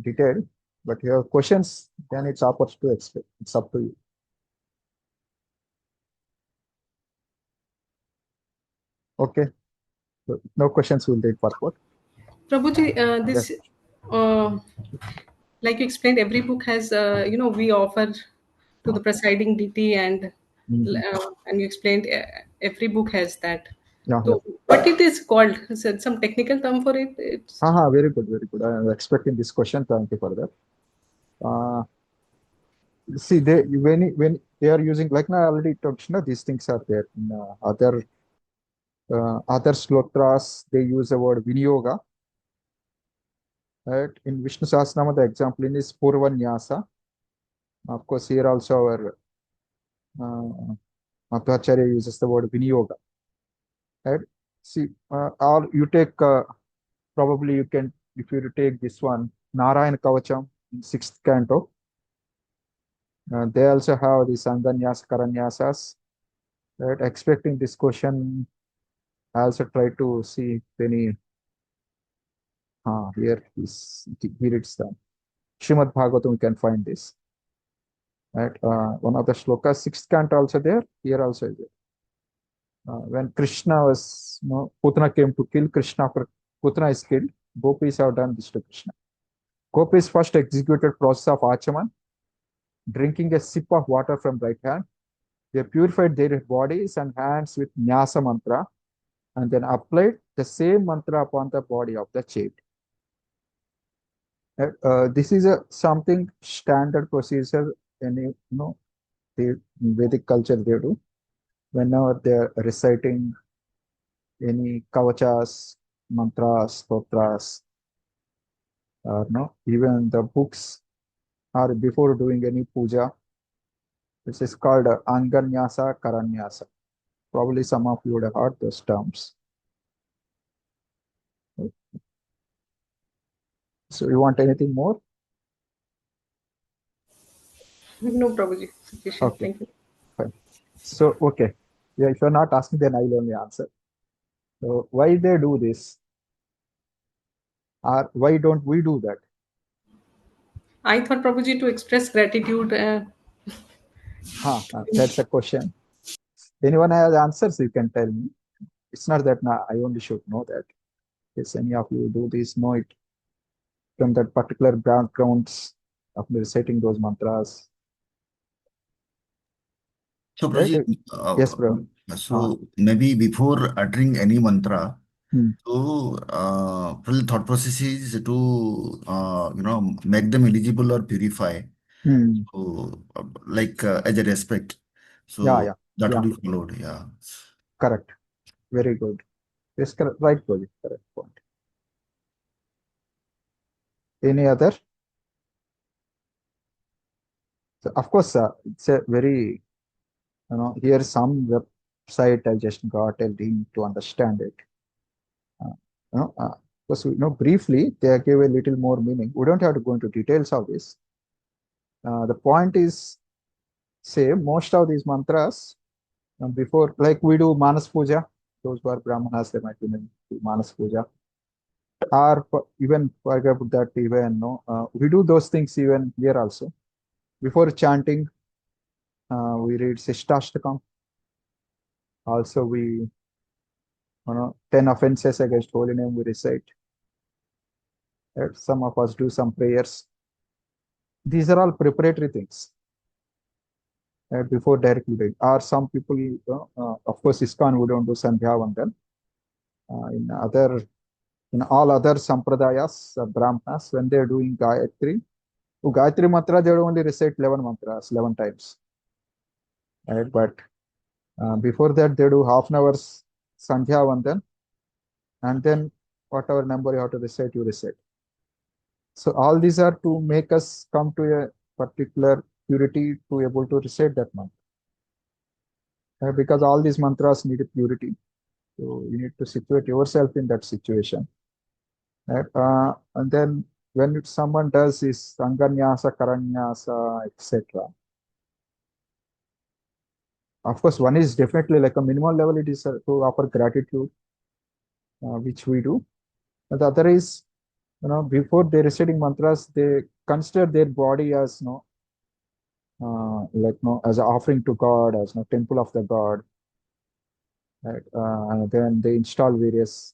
detail. But if you have questions, then it's up to explain. It's up to you. Okay. So no questions, we'll read purport. Prabhuji, this, like you explained, every book has, we offer to the presiding deity, and and you explained every book has that. Yeah, So what it is called? Is it some technical term for it? It's very good, very good. I was expecting this question. Thank you for that. See, when they are using, like now I already talked, these things are there in other slotras. They use the word vinyoga. Right? In Vishnu Sahasranama, the example is Purvanyasa. Of course, here also our Madhvacharya uses the word vinyoga. Right? See, or you take probably you can, if you take this one, Narayana Kavacham in 6th canto. They also have the Sanganyasa, Karanyasas. Right? Expecting this question, I also try to see if any. Here it's the Srimad Bhagavatam, we can find this. Right? One of the shlokas, 6th canto also there, here also is there. When Krishna was, Putana came to kill Krishna, Putana is killed, Gopis have done this to Krishna. Gopis first executed process of Achaman, drinking a sip of water from right hand. They purified their bodies and hands with Nyasa mantra, and then applied the same mantra upon the body of the child. This is something standard procedure in the Vedic culture they do. Whenever they are reciting any kavachas, mantras, stotras, even the books, or before doing any puja, this is called Anganyasa, Karanyasa. Probably some of you would have heard those terms. So you want anything more? no, Prabhuji. Sufficient. Okay. Thank you. Fine. So, okay. Yeah, if you're not asking, then I will only answer. So why they do this? Or why don't we do that? I thought, Prabhuji, to express gratitude. That's a question. Anyone has answers, you can tell me. It's not that I only should know that. If any of you do this, know it from that particular backgrounds of reciting those mantras. So, Right? Prabhuji, Yes, bro. So maybe before uttering any mantra, Hmm. so probably thought process is to make them eligible or purify. Hmm. So, like as a respect. Yeah, So yeah, that yeah. will be followed. Yeah. Correct. Very good. Yes, correct. Right, Koji. Correct point. Any other? So of course, it's a very, here some website I just got a link to understand it. Because briefly they give a little more meaning. We don't have to go into details of this. The point is, say most of these mantras before, like we do Manas Puja, those who are Brahmanas, they might be doing Manas Puja. Or even forget that, even we do those things even here also. Before chanting, we read Sishtastakam. Also, we 10 offenses against holy name we recite. Right? Some of us do some prayers. These are all preparatory things. Right? Before directly doing. Or some people, of course, ISKCON, we don't do Sandhya Vandan. In all other sampradayas, Brahmanas, when they're doing Gayatri mantra, they only recite 11 mantras, 11 times. Right? But before that, they do half an hour's Sandhya Vandan, and then whatever number you have to recite, you recite. So all these are to make us come to a particular purity to able to recite that mantra. Because all these mantras need a purity. So you need to situate yourself in that situation. Right? And then when someone does this Anganyasa, Karanyasa, etc. Of course, one is definitely like a minimal level, it is to offer gratitude, which we do. And the other is, before they reciting mantras, they consider their body as as an offering to God, as temple of the God. Right? And then they install various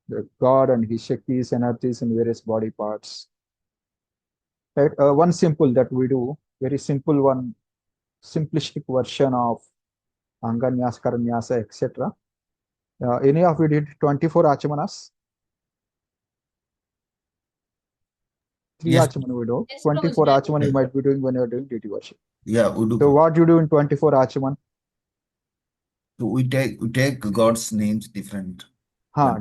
the God and his Shaktis energies in various body parts. Right? One simple that we do, very simple one, simplistic version of Anganyas, Karanyasa, etc. Any of you did 24 Achamanas? 3 Yes. Achaman we do. Yes, 24 Prabhuji. Achaman you might be doing when you're doing DT worship. Yeah, we do. So what you do in 24 Achaman? So we take God's names different.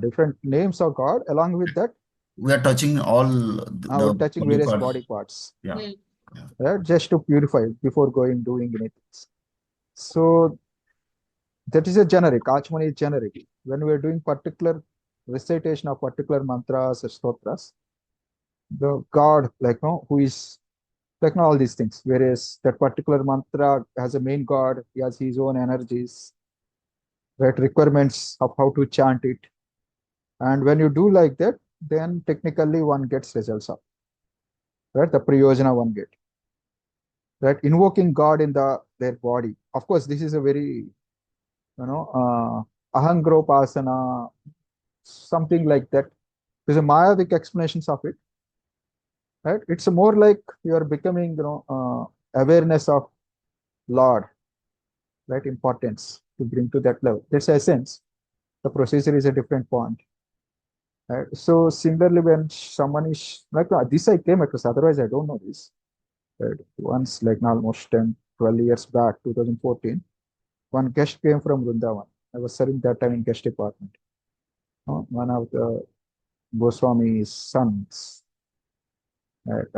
Different names of God. Along with that, We are touching all we're touching body various parts. body parts. Yeah. Right? Just to purify before doing anything. So that is a generic. Achman is generic. When we are doing particular recitation of particular mantras or stotras, the God, who is all these things. Whereas that particular mantra has a main God, he has his own energies, right? Requirements of how to chant it. And when you do like that, then technically one gets results of, right? The priyojana one get. Right? Invoking God in their body. Of course, this is a very, ahangropasana, something like that. There's a Mayavik explanations of it. Right? It's more like you are becoming, awareness of Lord, right? Importance to bring to that level. That's the essence. The procedure is a different point. Right? So similarly, when someone is like this, I came across. Otherwise, I don't know this. Right? Once, like almost 10, 12 years back, 2014, one guest came from Vrindavan. I was serving that time in guest department. One of the Goswami's sons. Right?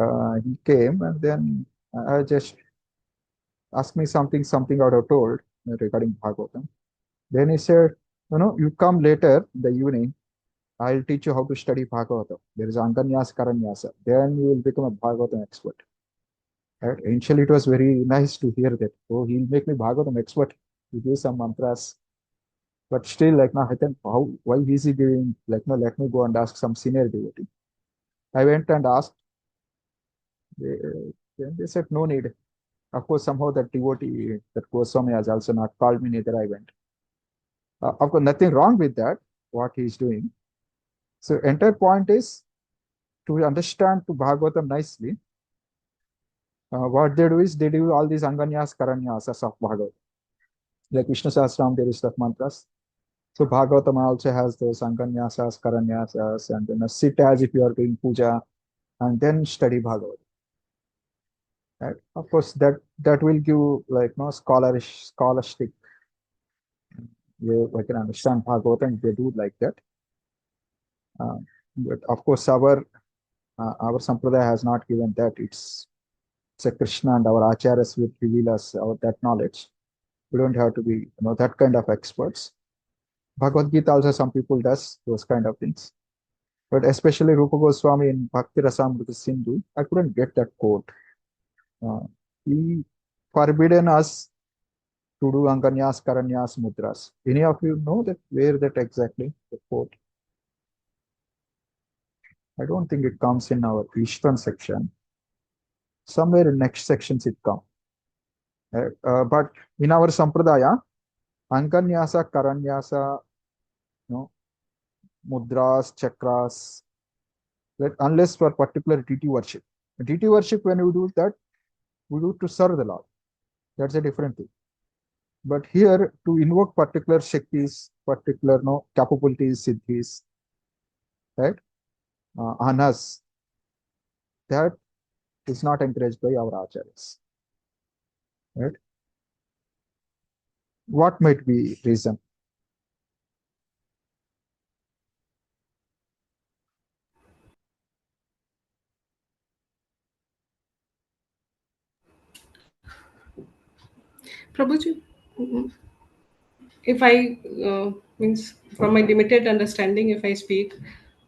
He came and then I just asked me something I would have told regarding Bhagavatam. Then he said, you come later in the evening, I'll teach you how to study Bhagavatam. There is Anganyasa, Karanyasa. Then you will become a Bhagavatam expert. Right? Initially, it was very nice to hear that. Oh, he'll make me Bhagavatam expert. He gives some mantras. But still, now I think, why is he giving, no, let me go and ask some senior devotee. I went and asked. Then they said, no need. Of course, somehow that devotee, that Goswami has also not called me, neither I went. Of course, nothing wrong with that, what he's doing. So, entire point is to understand to Bhagavatam nicely. What they do is they do all these Anganyas, Karanyasas of Bhagavatam. Like Vishnu Sahasranam, there is that mantras. So Bhagavatam also has those Anganyasas, Karanyasas, and then sit as if you are doing puja, and then study Bhagavatam. Right? Of course, that will give like no scholastic. I can understand Bhagavatam, they do like that. But of course, our sampradaya has not given that. It's a Krishna and our acharyas will reveal us that knowledge. We don't have to be that kind of experts. Bhagavad Gita also some people does those kind of things. But especially Rupa Goswami in Bhakti Rasamrita Sindhu, I couldn't get that quote. He forbidden us to do Anganyas, Karanyas, Mudras. Any of you know that where that exactly the quote? I don't think it comes in our Eastern section. Somewhere in next sections it comes. But in our Sampradaya, Anganyasa, Karanyasa, Mudras, Chakras, unless for particular deity worship. Deity worship, when we do that, we do to serve the Lord. That's a different thing. But here, to invoke particular Shaktis, particular capabilities, siddhis, right, on us, that is not encouraged by our acharyas. Right? What might be reason? Prabhuji, if I means from my limited understanding, if I speak,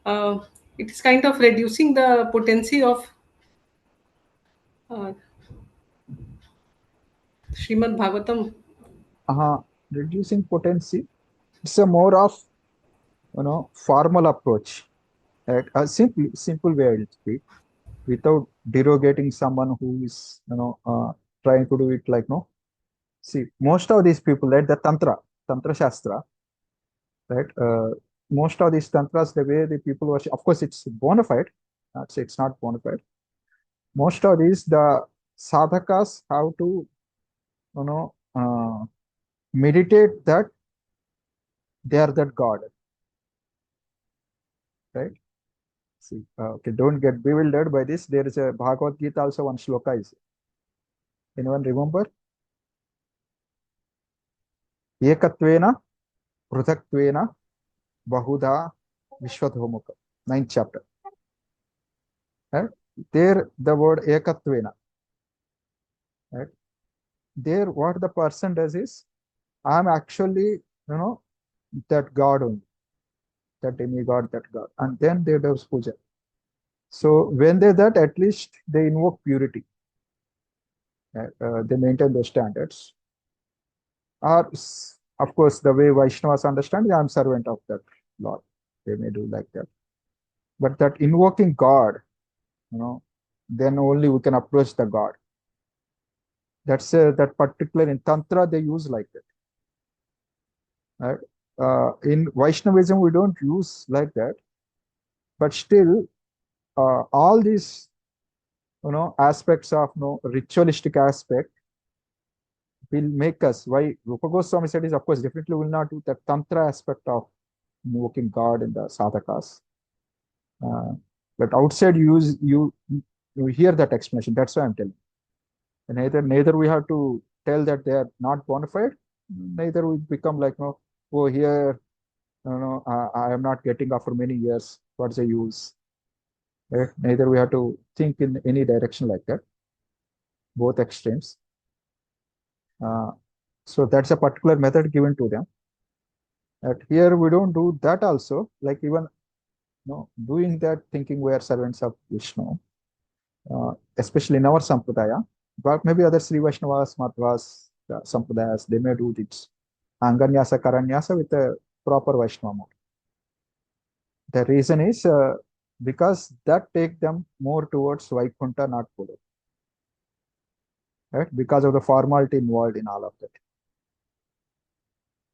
it is kind of reducing the potency of uh, Srimad Bhagavatam. Reducing potency. It's a more of formal approach. Right? A simple way I'll speak, without derogating someone who is trying to do it like no. See, most of these people, right, the Tantra Shastra, right? Most of these tantras, the way the people worship, of course, it's bona fide. It's not bona fide. Most of these, the sadhakas have to, meditate that they are that God, right? See, okay, don't get bewildered by this. There is a Bhagavad Gita also one shloka is. Anyone remember? Ekatvena, Pruthakwena, Bahudha, Vishwadhomukha. 9th chapter. Right? There, the word Ekatvena. Right? There, what the person does is, I'm actually, that God only, that demigod, that God. And then they do puja. So when they that, at least they invoke purity. They maintain those standards. Or, of course, the way Vaishnavas understand, I'm servant of that Lord. They may do like that. But that invoking God, then only we can approach the God. That's that particular in Tantra they use like that. Right? In Vaishnavism, we don't use like that. But still, all these aspects of ritualistic aspect will make us, why Rupa Goswami said is, of course, definitely will not do that Tantra aspect of invoking God in the sadhakas. But outside you hear that explanation. That's why I'm telling. Neither we have to tell that they are not bona fide, neither we become like, oh, here, I am not getting up for many years. What's the use? Right? Neither we have to think in any direction like that. Both extremes. So that's a particular method given to them. Here we don't do that also. Like even doing that, thinking we are servants of Vishnu, especially in our sampradaya. But maybe other Sri Vaishnavas, Madhvas, sampradayas, they may do this Anganyasa, Karanyasa with a proper Vaishnava mode. The reason is because that take them more towards Vaikunta, not Pulu. Right? Because of the formality involved in all of that.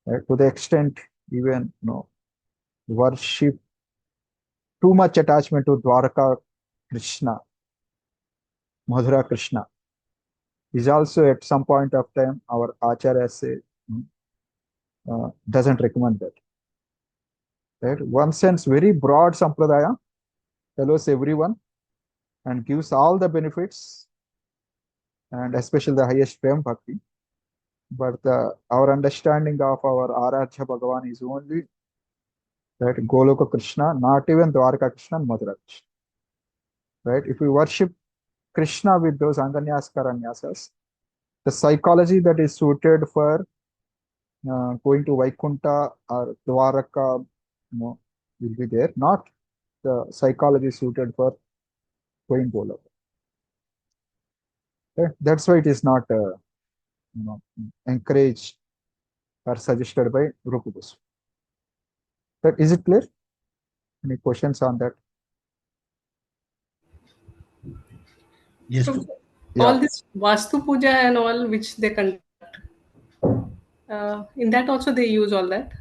Right? To the extent even worship, too much attachment to Dwaraka Krishna, Madhura Krishna, is also at some point of time our Acharya say doesn't recommend that. Right? One sense, very broad sampradaya allows everyone and gives all the benefits and especially the highest Prem Bhakti. But our understanding of our Aradhya Bhagavan is only that Goloka Krishna, not even Dwarka Krishna and Madhura Krishna. Right? If we worship Krishna with those Anganyas Karanyasas, the psychology that is suited for going to Vaikunta or Dwaraka, will be there, not the psychology suited for going Goloka. Okay? That's why it is not encouraged or suggested by Rupa Goswami. But is it clear? Any questions on that? Yes, So Yeah. all this Vastu Puja and all which they conduct, in that also they use all that.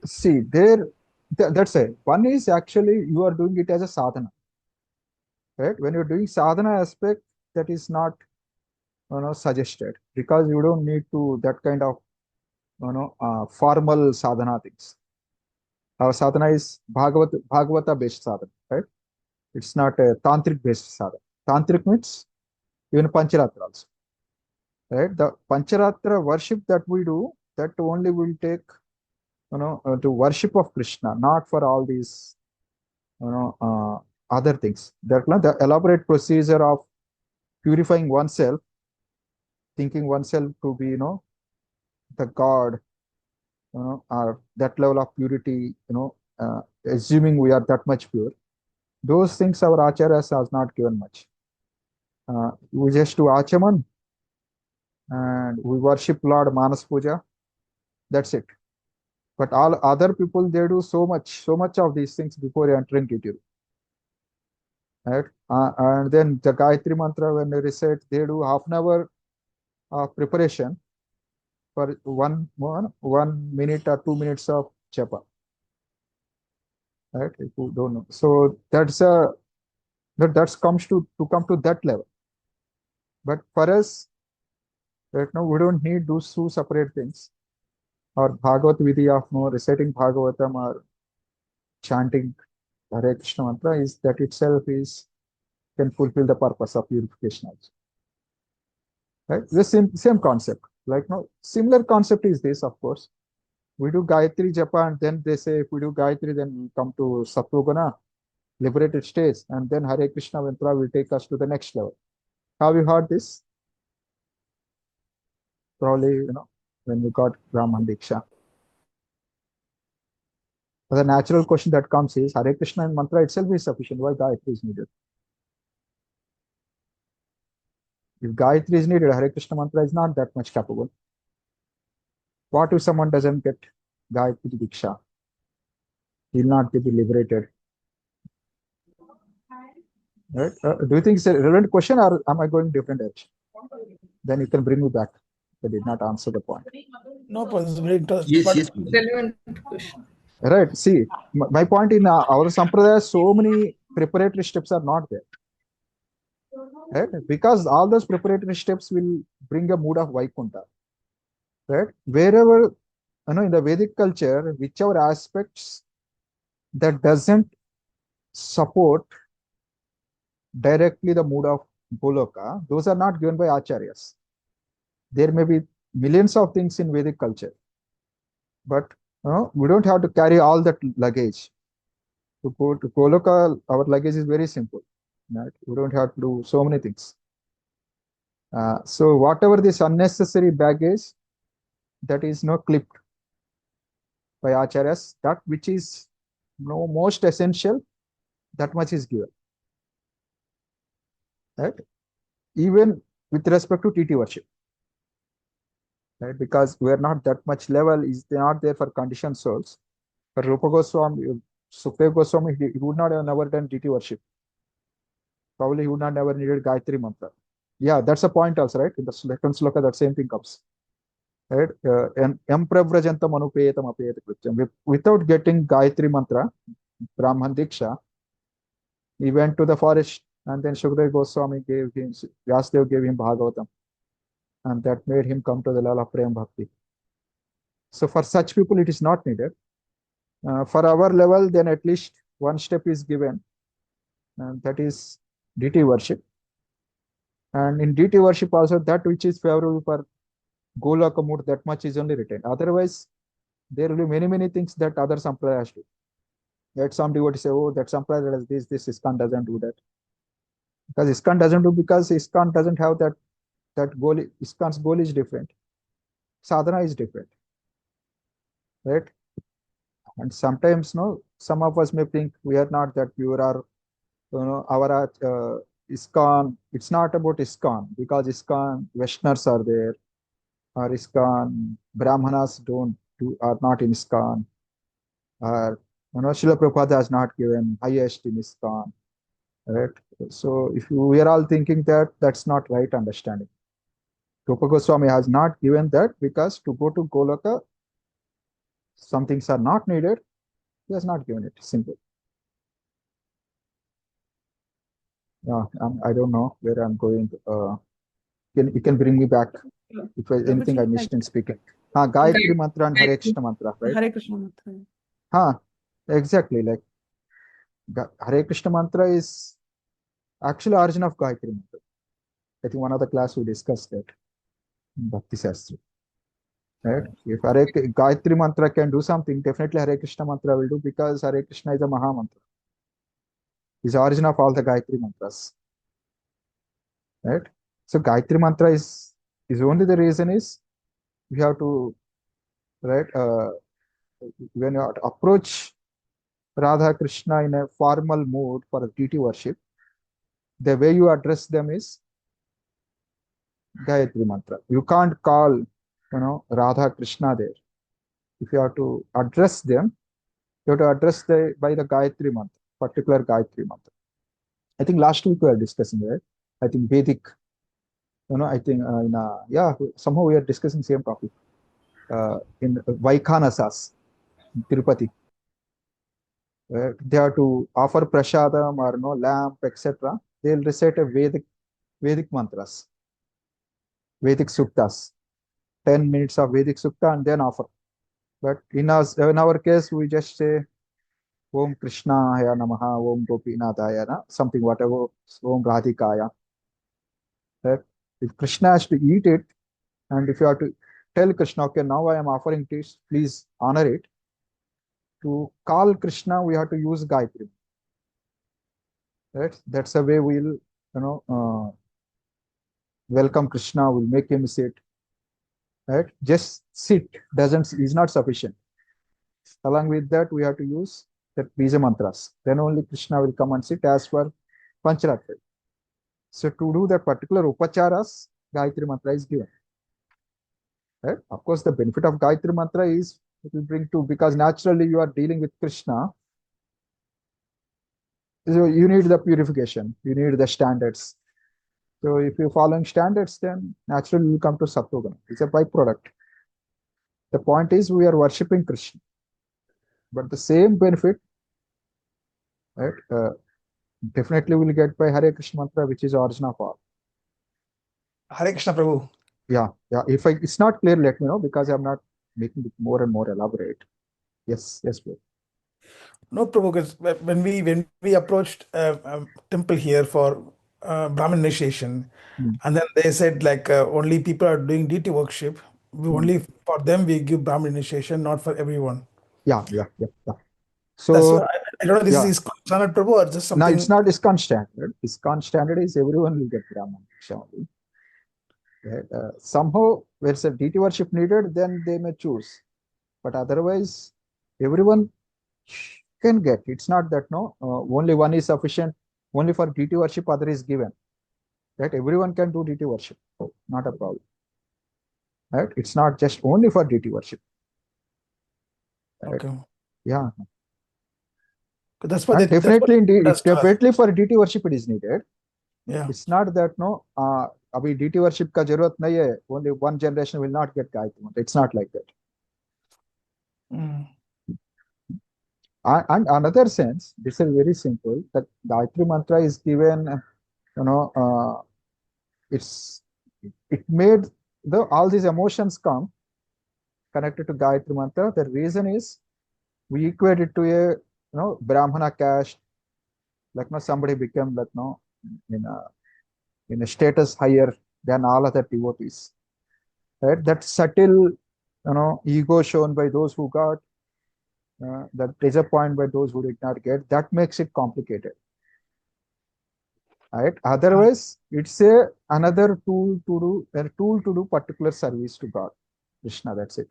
See, that's it. One is actually you are doing it as a sadhana, right? When you're doing sadhana aspect, that is not suggested, because you don't need to that kind of formal sadhana things. Our sadhana is Bhagavata based sadhana, right? It's not a tantric based sadhana. Tantric means even Pancharatra also, right? The Pancharatra worship that we do, that only will take to worship of Krishna, not for all these other things. The elaborate procedure of purifying oneself, thinking oneself to be the God, or that level of purity, assuming we are that much pure. Those things our acharyas has not given much. We just do achaman and we worship Lord Manas Puja. That's it. But all other people, they do so much of these things before entering DT. Right? And then the Gayatri Mantra, when they recite, they do half an hour of preparation for 1 minute or 2 minutes of japa. Right? If you don't know. So that's comes to come to that level. But for us, right now, we don't need those two separate things. Or Bhagavat Vidhi of reciting Bhagavatam or chanting Hare Krishna mantra is that itself can fulfill the purpose of purification also. Right? The same concept. Like similar concept is this, of course. We do Gayatri Japa, and then they say if we do Gayatri, then we come to Sattva-guna, liberated stage, and then Hare Krishna mantra will take us to the next level. Have you heard this? Probably, when we got Brahman Diksha. But the natural question that comes is, Hare Krishna mantra itself is sufficient. Why Gayatri is needed? If Gayatri is needed, Hare Krishna mantra is not that much capable. What if someone doesn't get Gayatri Diksha? He will not be liberated. Right? Do you think it's a relevant question, or am I going different direction? Then you can bring me back. I did not answer the point. No, it's very interesting. yes, But yes. Relevant question. Right. See, my point in our Sampradaya, so many preparatory steps are not there. Right? Because all those preparatory steps will bring a mood of Vaikunta. Right? Wherever, in the Vedic culture, whichever aspects that doesn't support directly the mood of Goloka, those are not given by acharyas. There may be millions of things in Vedic culture, but we don't have to carry all that luggage. To go to Goloka, our luggage is very simple. Right? We don't have to do so many things. So whatever this unnecessary baggage that is clipped by acharyas, that which is most essential, that much is given. Right? Even with respect to TT worship. Right? Because we are not that much level, is not there for conditioned souls. For Rupa Goswami, Sukdev Goswami, he would not have never done DT worship. Probably he would not never needed Gayatri mantra. Yeah, that's a point also, right? In the second sloka, that same thing comes. Right? Empravrajantam anupeyatam apeyat krityam. Without getting Gayatri mantra, Brahman Diksha, he went to the forest, and then Sukdev Goswami gave him, Vyasdev gave him Bhagavatam. And that made him come to the level of Prem Bhakti. So for such people, it is not needed. For our level, then at least one step is given, and that is DT worship. And in deity worship also, that which is favorable for Golaka mood, that much is only retained. Otherwise, there will be many things that other sampradayas do. That some devotees say, oh, that sampradaya does this ISKCON doesn't do that. Because ISKCON doesn't do, because ISKCON doesn't have that goal. ISKCON's goal is different. Sadhana is different. Right? And sometimes, no, some of us may think we are not that pure, or our ISKCON, it's not about ISKCON, because ISKCON Vaishnavas are there, or ISKCON Brahmanas are not in ISKCON, or Srila Prabhupada has not given highest in ISKCON, right? So if we are all thinking that, that's not right understanding. Rupa Goswami has not given that, because to go to Goloka, some things are not needed. He has not given it. Simple. Yeah, I don't know where I'm going. You can bring me back if anything I missed in speaking. Gayatri mantra and Hare Krishna mantra, right? Hare Krishna mantra. Exactly. Like Hare Krishna mantra is actually origin of Gayatri mantra. I think one of the class we discussed that in Bhakti Shastri. Right? If Gayatri mantra can do something, definitely Hare Krishna mantra will do, because Hare Krishna is a Maha mantra. Is the origin of all the Gayatri mantras. Right? So Gayatri mantra is only the reason is we have to, right, when you approach Radha Krishna in a formal mood for deity worship, the way you address them is Gayatri mantra. You can't call, Radha Krishna there. If you have to address them, you have to address by the Gayatri mantra, particular Gayatri mantra. I think last week we were discussing, right? I think Vedic, I think somehow we are discussing same topic. In Vaikhanasas, Tirupati. They have to offer prasadam or lamp, etc. They'll recite a Vedic mantras, Vedic suktas, 10 minutes of Vedic sukta and then offer. But in our case, we just say Om Krishnaya Namaha, Om Gopinathaya, something whatever, Om Radhikaya. Right? If Krishna has to eat it, and if you have to tell Krishna, okay, now I am offering this, please honor it. To call Krishna, we have to use Gayatri. Right? That's the way we'll, welcome Krishna, we'll make him sit. Right? Just sit is not sufficient. Along with that, we have to use that Bija mantras. Then only Krishna will come and sit as per Pancharatri. So to do that particular upacharas, Gayatri mantra is given. Right? Of course, the benefit of Gayatri mantra is it will bring to, because naturally you are dealing with Krishna. So you need the purification, you need the standards. So if you're following standards, then naturally you come to Sattva-guna. It's a byproduct. The point is we are worshipping Krishna. But the same benefit, right, definitely will get by Hare Krishna mantra, which is origin of all. Hare Krishna Prabhu. Yeah. If it's not clear, let me know, because I'm not making it more and more elaborate. Yes, Prabhu. No, Prabhu, because when we approached a temple here for Brahmin initiation, and then they said like only people are doing deity worship. Only for them we give Brahmin initiation, not for everyone. Yeah. So So I don't know, this is standard, Prabhu, or just something. No, it's not ISKCON standard. ISKCON standard is everyone will get Brahman. Right? Somehow, where it's a deity worship needed, then they may choose. But otherwise, everyone can get. It's not that only one is sufficient. Only for deity worship, other is given. Right? Everyone can do deity worship. Not a problem. Right? It's not just only for deity worship. Right? Okay. Yeah. That's what definitely for deity worship it is needed. Yeah. It's not that abhi deity worship ka jarurat nahi hai, only one generation will not get Gayatri mantra. It's not like that. And another sense, this is very simple, that Gayatri mantra is given, it made all these emotions come connected to Gayatri mantra. The reason is we equate it to a Brahmana caste, like somebody became in a in a status higher than all other devotees. Right? That subtle, ego shown by those who got, that pleasure point by those who did not get, that makes it complicated. Right? Otherwise, it's another tool to do particular service to God, Krishna. That's it.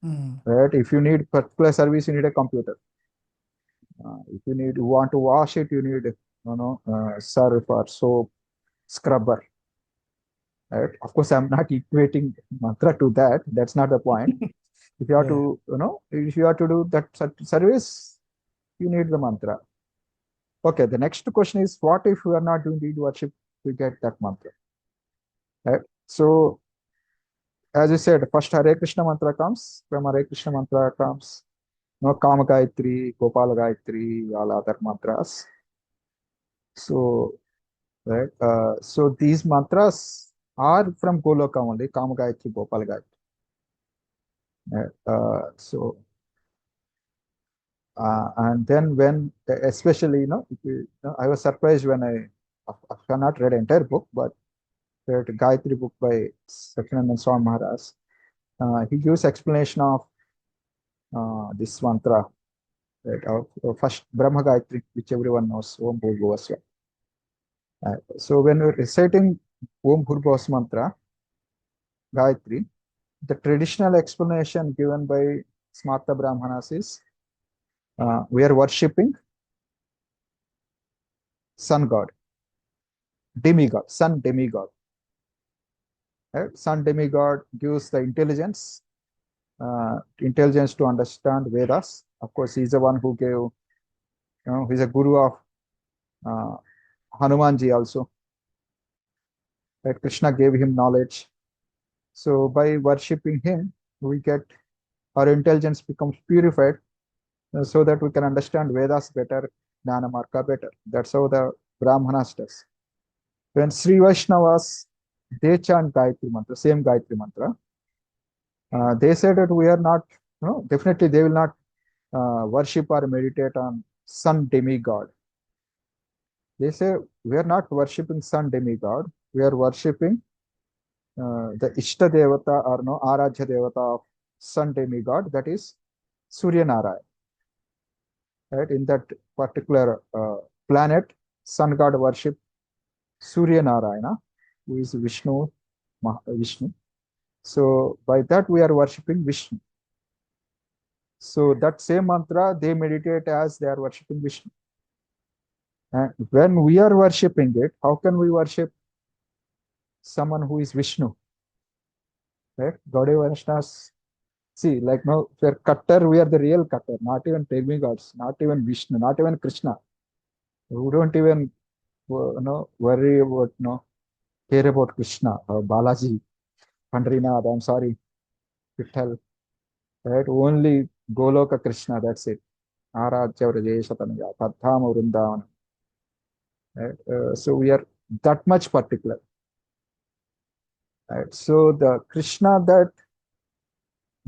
Right? If you need particular service, you need a computer. If you want to wash it, you need, surf or soap, scrubber. Right? Of course, I'm not equating mantra to that. That's not the point. If you have to, if you have to do that service, you need the mantra. Okay, the next question is, what if we are not doing deed worship, we get that mantra? Right? So, as I said, first Hare Krishna mantra comes. From Hare Krishna mantra comes, Kama Gayatri, Gopala Gayatri, all other mantras. So, right, so these mantras are from Goloka only, Kama Gayatri, Gopala Gayatri. And then when, especially, I was surprised when I have not read entire book, but read Gayatri book by Sachidananda Swami Maharaj. He gives explanation of this mantra, right? First Brahma Gayatri, which everyone knows, Om Bhurbhuva Swaha. So when we're reciting Om Bhurbhuva Swaha mantra, Gayatri, the traditional explanation given by Smarta Brahmanas is, we are worshipping sun god, demigod, sun demigod. Right? Sun demigod gives the intelligence to understand Vedas. Of course, he's the one who gave, he's a guru of Hanumanji also. Right? Krishna gave him knowledge. So by worshipping him, our intelligence becomes purified, so that we can understand Vedas better, Jnana Marga better. That's how the Brahmanas does. When Sri Vaishnavas, they chant Gayatri mantra, same Gayatri mantra, they say that we are not, definitely they will not worship or meditate on sun demigod. They say we are not worshipping sun demigod, we are worshipping the Ishta Devata or Arajya Devata of sun demigod, that is Surya Narayana. Right? In that particular planet, sun god worship Surya Narayana, who is Vishnu. So by that we are worshipping Vishnu. So that same mantra, they meditate as they are worshipping Vishnu. And when we are worshipping it, how can we worship someone who is Vishnu? Right? Gaudiya Vaishnavas, see, like no, if we are Kattar, we are the real Kattar, not even demigods, not even Vishnu, not even Krishna. We don't even worry about, care about Krishna or Balaji, Pandrinath, I'm sorry, Vitthal. Right? Only Goloka Krishna, that's it. Arajya Vrajesha Tanaya, Tadhama Vrindavan. Right? So we are that much particular. Right? So the Krishna, that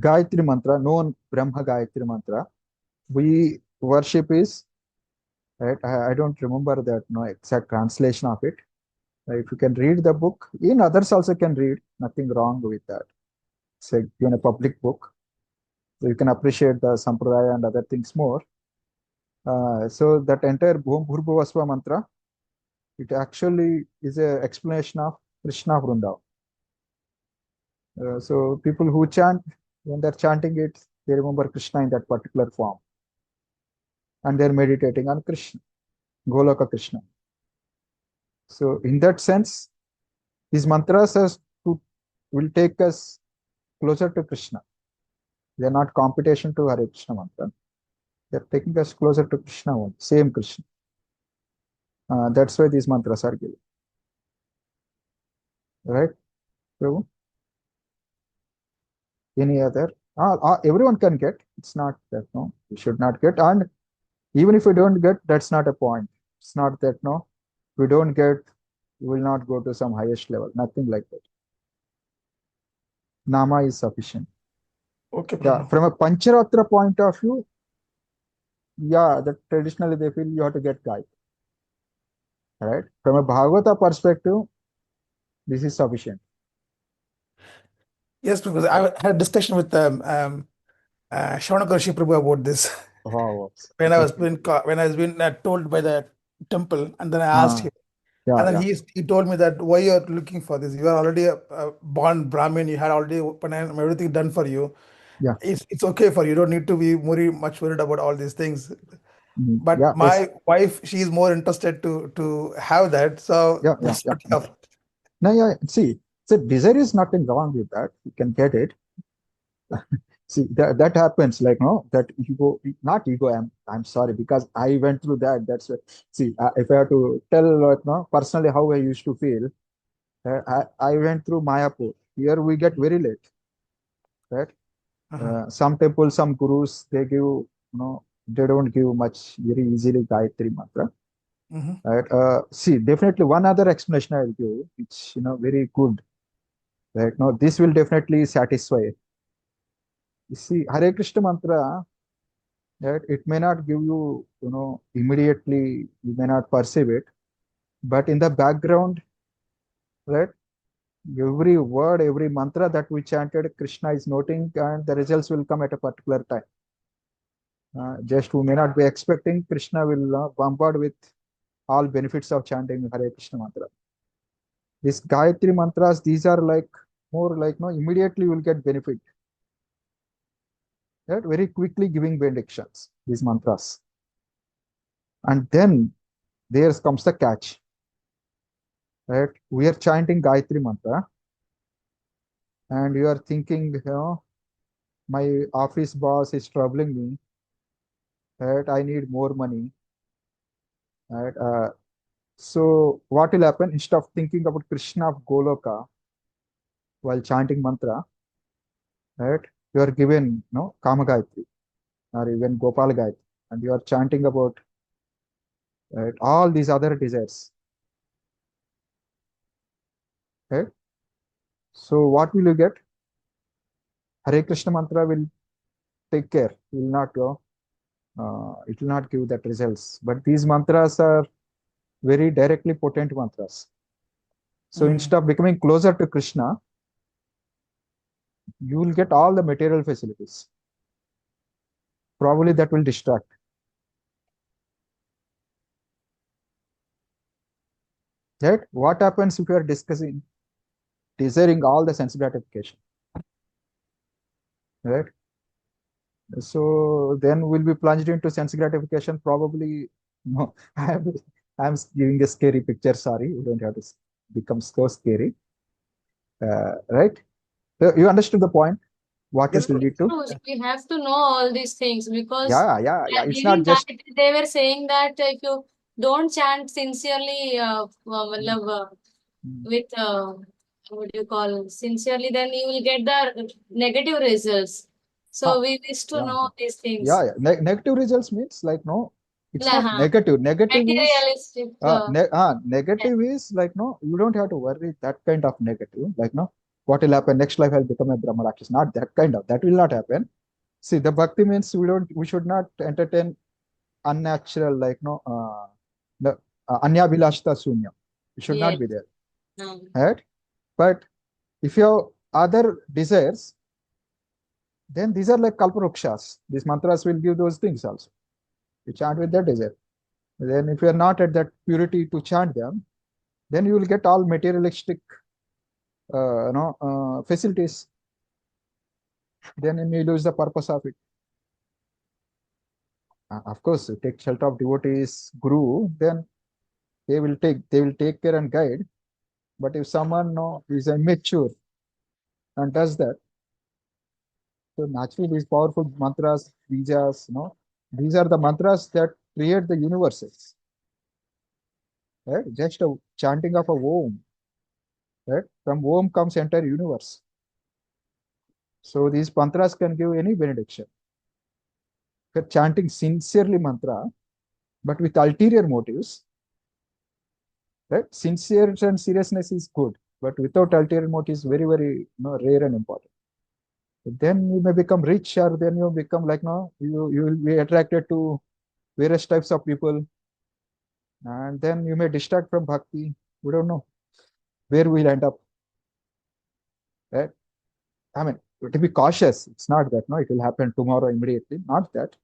Gayatri mantra, known Brahma Gayatri mantra, we worship is, right? I don't remember that exact translation of it. If you can read the book, even others also can read, nothing wrong with that. It's even a public book, so you can appreciate the sampradaya and other things more. So that entire Om Bhurbhuva Swaha mantra, it actually is an explanation of Krishna Vrindavan. So people who chant, when they're chanting it, they remember Krishna in that particular form, and they're meditating on Krishna, Goloka Krishna. So in that sense, these mantras will take us closer to Krishna. They are not competition to Hare Krishna mantra. They are taking us closer to Krishna one, same Krishna. That's why these mantras are given. Right, Prabhu? Any other? Everyone can get. It's not that, we should not get. And even if we don't get, that's not a point. It's not that, we don't get, we will not go to some highest level. Nothing like that. Nama is sufficient. Okay, Yeah, from a Pancharatra point of view, yeah, that traditionally they feel you have to get Gayatri. Right? From a Bhagavata perspective, This is sufficient. Yes, because I had a discussion with Shavanaka Rishi Prabhu about this Wow. when I was being told by the temple, and then I asked him, Yeah, and then yeah. he told me that why you're looking for this. You are already a born Brahmin. You had already everything done for you. Yeah. It's okay for you. You don't need to be much worried about all these things. But Yeah, my wife, she is more interested to have that. So yeah, that's yeah. what you have. No, yeah, see, so desire is nothing wrong with that. You can get it. See, that happens, like, no, that ego, not ego, I'm sorry, because I went through that. That's what, see, if I have to tell, like, no, personally how I used to feel, I went through Mayapur. Here we get very late, right? Some temples, some gurus, they give, they don't give much very easily Gayatri mantra. Right? See, definitely one other explanation I'll give, which, very good. Right? No, this will definitely satisfy. You see, Hare Krishna mantra, right? It may not give you, immediately, you may not perceive it, but in the background, right? Every word, every mantra that we chanted, Krishna is noting, and the results will come at a particular time. Just we may not be expecting, Krishna will bombard with all benefits of chanting Hare Krishna mantra. These Gayatri mantras, these are like more like, no, immediately you will get benefit. Right? Very quickly giving benedictions, these mantras. And then there comes the catch. Right? We are chanting Gayatri mantra, and you are thinking, my office boss is troubling me. Right? I need more money. Right? So what will happen? Instead of thinking about Krishna of Goloka while chanting mantra, right? You are given, Kama Gayatri or even Gopal Gayatri, and you are chanting about, right, all these other desires. Right? So what will you get? Hare Krishna mantra will take care. Will not go. It will not give that results. But these mantras are very directly potent mantras. So instead of becoming closer to Krishna, you will get all the material facilities. Probably that will distract. Right? What happens if you are desiring all the sense gratification? Right? So then we'll be plunged into sense gratification. Probably, no, I'm giving a scary picture. Sorry, you don't have to become so scary. Right? So you understood the point? What Yes, it will lead to? So we have to know all these things because Yeah. It's not during just. Gayatri, they were saying that if you don't chant sincerely, with what do you call sincerely, then you will get the negative results. So we wish to know these things. Yeah. Negative results means like, no, it's not Uh-huh. negative. Negative is Materialistic. negative is like, no, you don't have to worry that kind of negative. Like, no, what will happen next life? I'll become a Brahma Rakshas. Not that kind of. That will not happen. See, the bhakti means we should not entertain unnatural, like, no, the anyabhilashta sunya. It should not Yes. be there. Right? But if you have other desires, then these are like kalparukshas. These mantras will give those things also. You chant with that desire. Then if you are not at that purity to chant them, then you will get all materialistic facilities. Then you may lose the purpose of it. Of course, you take shelter of devotees, guru, then they will take care and guide. But if someone is immature and does that, so naturally these powerful mantras, bijas, these are the mantras that create the universes. Right? Just a chanting of a Om, right? From Om comes entire universe. So these mantras can give any benediction. If you're chanting sincerely mantra, but with ulterior motives, right? Sincere and seriousness is good, but without ulterior motives, very, very rare and important. Then you may become rich, or then you become like, you will be attracted to various types of people, and then you may distract from bhakti. We don't know. where we'll end up, right? I mean, to be cautious, it's not that, no, it will happen tomorrow immediately, not that.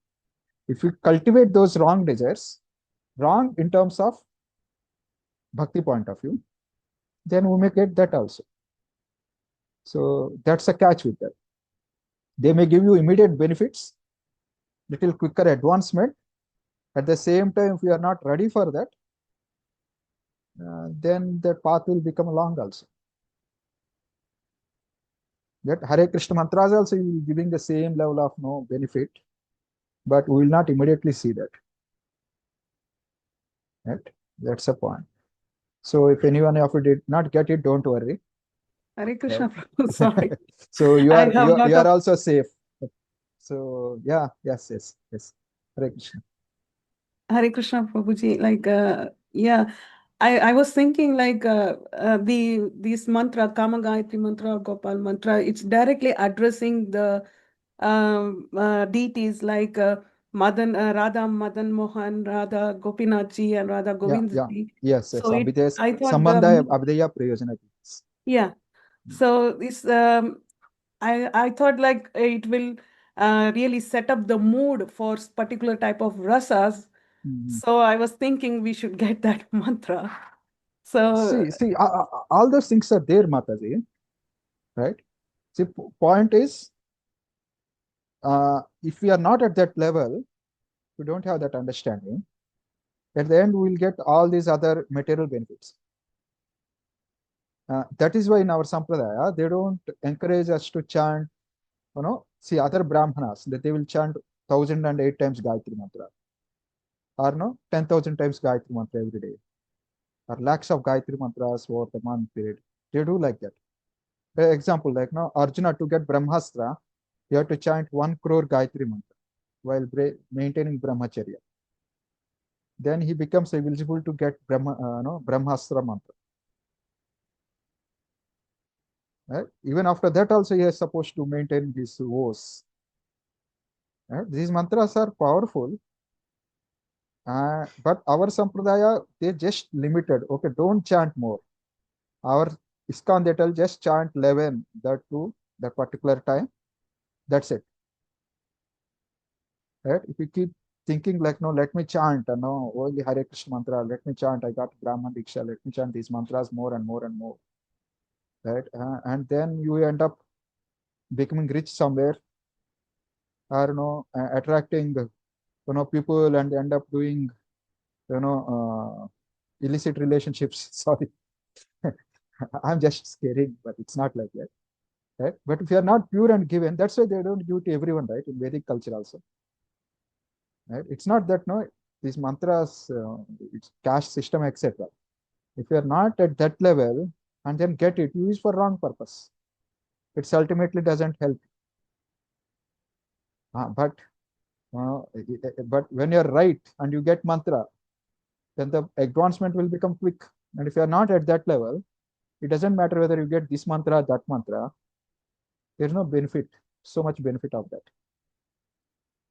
If we cultivate those wrong desires, wrong in terms of bhakti point of view, then we may get that also. So that's a catch with that. They may give you immediate benefits, little quicker advancement. At the same time, if you are not ready for that, then that path will become long also. That Hare Krishna mantras also you will giving the same level of no benefit, but we will not immediately see that. Right? That's a point. So if anyone of you did not get it, don't worry. Hare Krishna, Prabhu, sorry. So you I are have lot you are of- also safe. So yeah, yes. Hare Krishna. Hare Krishna, Prabhuji. Like, yeah, I was thinking like this mantra, Kama Gayatri mantra or Gopal mantra, it's directly addressing the deities like Radha Madan Mohan, Radha Gopinathji, and Radha Govindji. Yes. So I thought Sambandha Abhidheya Prayojana. yeah. So this I thought like it will really set up the mood for particular type of rasas. So I was thinking we should get that mantra. So See, all those things are there, Mataji, right? See, point is, if we are not at that level, we don't have that understanding. At the end, we will get all these other material benefits. That is why in our sampradaya, they don't encourage us to chant, see other brahmanas, that they will chant 1008 times Gayatri mantra, or no, 10,000 times Gayatri mantra every day, or lakhs of Gayatri mantras over the month period. They do like that. For example, like now, Arjuna, to get Brahmastra, you have to chant 1 crore Gayatri mantra while maintaining Brahmacharya. Then he becomes eligible to get Brahmastra mantra. Right? Even after that also he is supposed to maintain his vows. Right? These mantras are powerful, but our sampradaya, they just limited. Okay, don't chant more. Our ISKCON, they tell just chant 11, that to that particular time. That's it. Right? If you keep thinking like, no, let me chant, no, only Hare Krishna mantra, let me chant, I got Brahman Diksha, let me chant these mantras more and more and more. Right? And then you end up becoming rich somewhere, or attracting people and end up doing illicit relationships. Sorry, I'm just scaring, but it's not like that, right? But if you are not pure and given, that's why they don't give to everyone, right? In Vedic culture also, right? It's not that these mantras, it's caste system, etc. If you are not at that level and then get it, use for wrong purpose. It ultimately doesn't help. But when you're right and you get mantra, then the advancement will become quick. And if you are not at that level, it doesn't matter whether you get this mantra, that mantra. There's no benefit, so much benefit of that.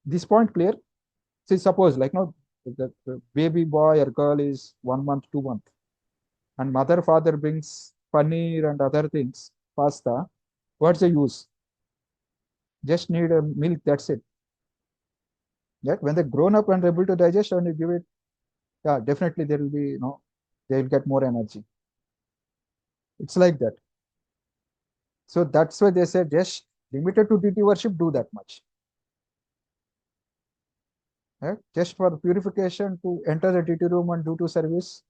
This point clear? See, suppose like the baby boy or girl is 1 month, 2 month, and mother, father brings paneer and other things, pasta. What's the use? Just need a milk, that's it. Yet when they grown up and able to digest, and you give it, yeah, definitely there will be, they will get more energy. It's like that. So that's why they said just limited to deity worship, do that much. Right? Just for purification, to enter the deity room and do to service,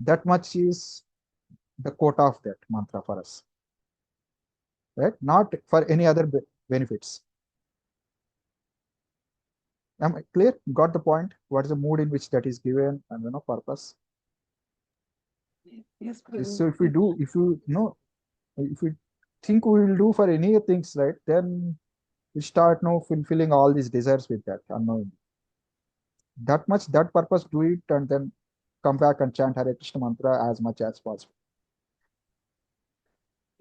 that much is the quota of that mantra for us. Right? Not for any other benefits. Am I clear? Got the point? What is the mood in which that is given and purpose? yes, So if we do, if we think we will do for any things, right, then we start fulfilling all these desires with that unknowingly. That much, that purpose, do it, and then come back and chant Hare Krishna mantra as much as possible.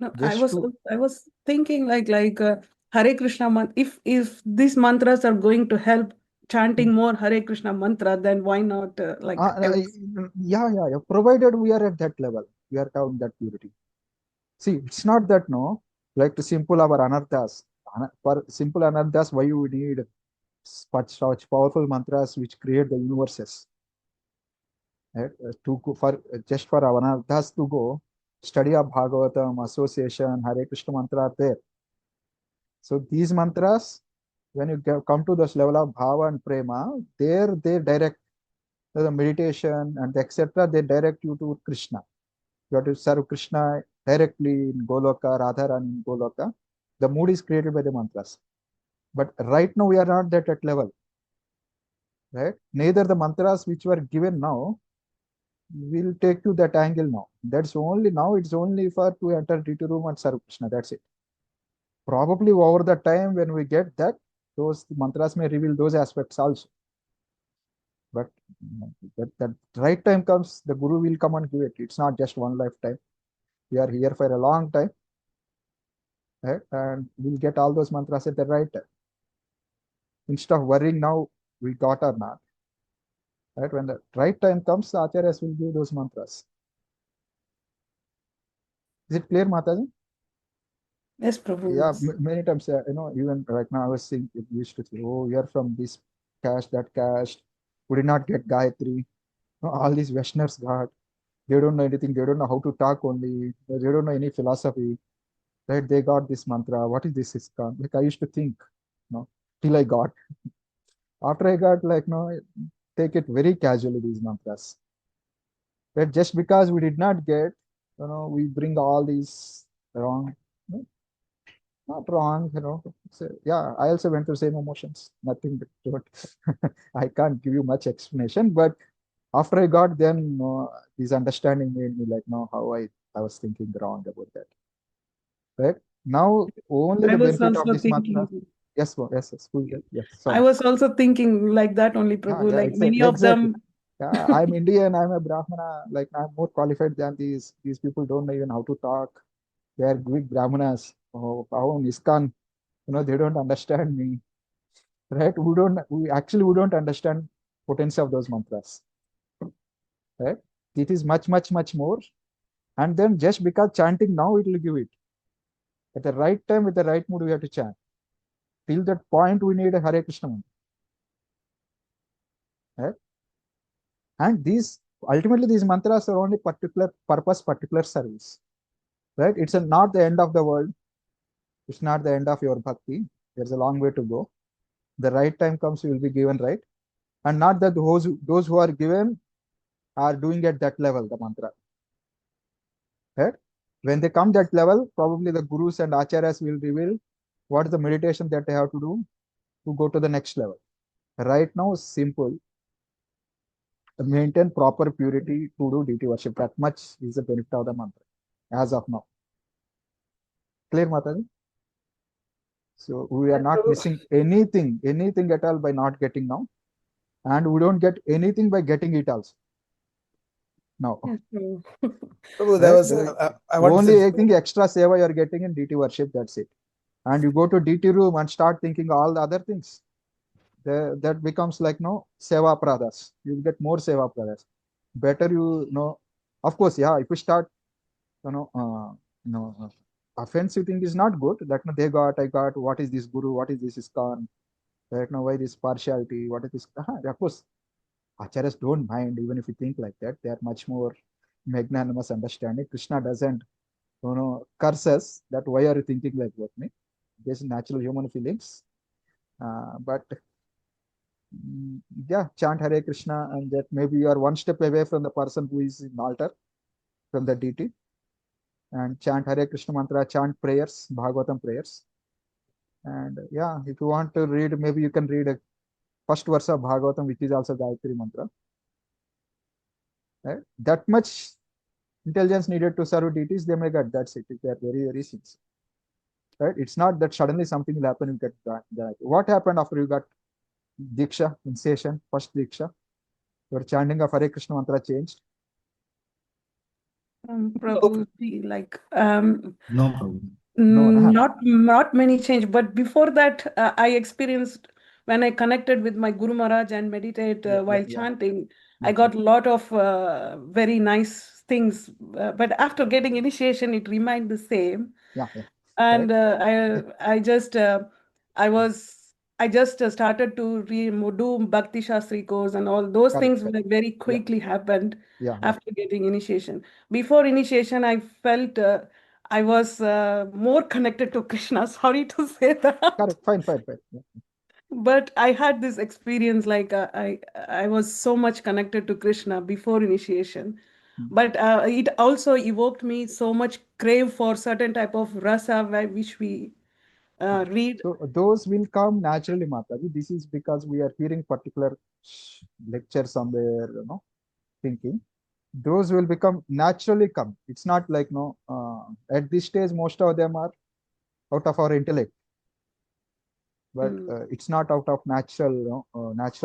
No, Just I was thinking like Hare Krishna if these mantras are going to help chanting more Hare Krishna mantra, then why not like Yeah. Provided we are at that level, we are down that purity. See, it's not that no, like to simple our anarthas. For simple anarthas, why you need such powerful mantras which create the universes? Right? To go for just for our anarthas to go study of Bhagavatam, association, Hare Krishna mantra are there. So these mantras, when you come to this level of bhava and prema, there they direct the meditation and etc. They direct you to Krishna. You have to serve Krishna directly in Goloka, Radharani in Goloka. The mood is created by the mantras. But right now we are not that at level. Right? Neither the mantras which were given now will take you that angle now. That's only now it's only for to enter DT room and serve Krishna. That's it. Probably over the time when we get that, those mantras may reveal those aspects also. But that right time comes, the Guru will come and give it. It's not just one lifetime. We are here for a long time. Right? And we'll get all those mantras at the right time. Instead of worrying now we got or not. Right? When the right time comes, the acharyas will give those mantras. Is it clear, Mataji? yes, Prabhu? Yeah, Yes. many times, even right now I was saying, it used to say, oh, we are from this caste, that caste. We did not get Gayatri. All these Vaishnavas got. They don't know anything. They don't know how to talk only. They don't know any philosophy. Right? They got this mantra. What is this ISKCON? Like I used to think, till I got. After I got, take it very casually, these mantras. Right? Just because we did not get, we bring all these wrong. Not wrong, So, yeah, I also went through same emotions. Nothing but I can't give you much explanation, but after I got then this understanding made me how I was thinking wrong about that. Right? Now only I the was benefit of also this mantra. thinking. Yes, yes. I Sorry. was also thinking like that only, Prabhu. Yeah, Like many of exactly. them. Yeah, I'm Indian, I'm a Brahmana, I'm more qualified than these people don't know even how to talk. They are big Brahmanas. Oh, ISKCON, they don't understand me. Right? We don't understand potency of those mantras. Right? It is much, much, much more. And then just because chanting now, it will give it. At the right time, with the right mood, we have to chant. Till that point, we need a Hare Krishna mantra. Right? And ultimately, these mantras are only particular purpose, particular service. Right? It's not the end of the world. It's not the end of your bhakti. There's a long way to go. The right time comes, you will be given right. And not that those who are given are doing at that level, the mantra. Right? When they come that level, probably the gurus and acharyas will reveal what is the meditation that they have to do to go to the next level. Right now, simple. Maintain proper purity to do DT worship. That much is the benefit of the mantra as of now. Clear, Mataji? So we are not missing anything at all by not getting now. And we don't get anything by getting it also. No. Yes, Prabhu. Prabhu, there was I want to Only say, I think extra seva you are getting in DT worship, that's it. And you go to DT room and start thinking all the other things. That becomes seva pradas. You'll get more seva pradas. Better of course, yeah, if you start, offensive thing is not good. That they got, I got, what is this guru, what is this ISKCON, right now, why this partiality, what is this? Of course, acharyas don't mind even if you think like that. They are much more magnanimous understanding. Krishna doesn't, curse us that why are you thinking like what me? There's natural human feelings. But yeah, chant Hare Krishna, and that maybe you are one step away from the person who is in altar, from the deity, and chant Hare Krishna mantra, chant prayers, Bhagavatam prayers. And yeah, if you want to read, maybe you can read a first verse of Bhagavatam, which is also Gayatri mantra. Right? That much intelligence needed to serve deities, they may get. That's it. They are very, very sincere. Right? It's not that suddenly something will happen, you get that. What happened after you got Diksha, initiation, first Diksha? Your chanting of Hare Krishna mantra changed? Prabhu, like No problem. No, not many change, but before that, I experienced when I connected with my Guru Maharaj and meditate while yeah. chanting, I got a lot of very nice things. But after getting initiation, it remained the same. Yeah. And Correct. I just started to do Bhakti Shastri course, and all those Correct. things very Yeah. quickly happened Yeah. after getting initiation. Before initiation, I felt I was more connected to Krishna. Sorry to say that. Correct. Fine. Yeah. But I had this experience like I was so much connected to Krishna before initiation. But it also evoked me so much crave for certain type of rasa which we read. So those will come naturally, Mataji. This is because we are hearing particular lectures on their, thinking. Those will become naturally come. It's not like at this stage most of them are out of our intellect, but it's not out of natural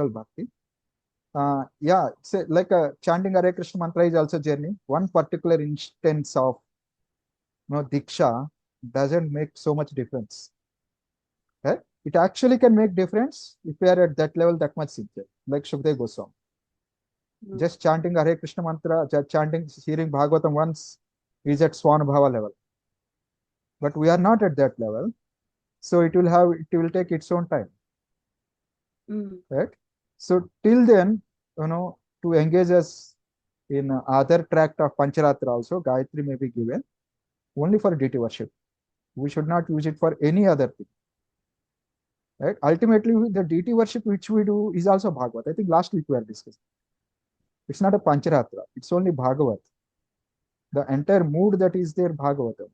bhakti. Yeah, it's like a chanting Hare Krishna mantra is also journey. One particular instance of diksha doesn't make so much difference. Right? It actually can make difference if we are at that level that much sincere, like Shukdev Goswami. Just chanting Hare Krishna mantra, hearing Bhagavatam once is at Swanubhava level. But we are not at that level. So it will take its own time. Right? So till then, to engage us in other tract of Pancharatra also, Gayatri may be given only for deity worship. We should not use it for any other thing. Right? Ultimately, the deity worship which we do is also Bhagavat. I think last week we were discussing. It's not a Pancharatra. It's only Bhagavat. The entire mood that is there, Bhagavatam.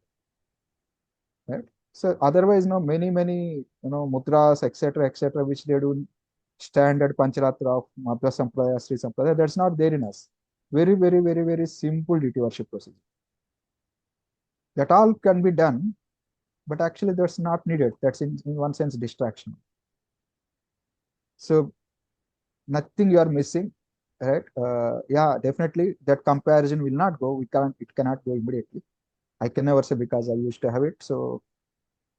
Right? So otherwise, many mudras, etc., which they do standard Pancharatra of Madhva Sampradaya, Sri Sampradaya, that's not there in us. Very, very, very, very simple deity worship procedure. That all can be done, but actually that's not needed. That's in one sense distraction. So nothing you are missing, right? Yeah, definitely that comparison will not go. It cannot go immediately. I can never say because I used to have it. So,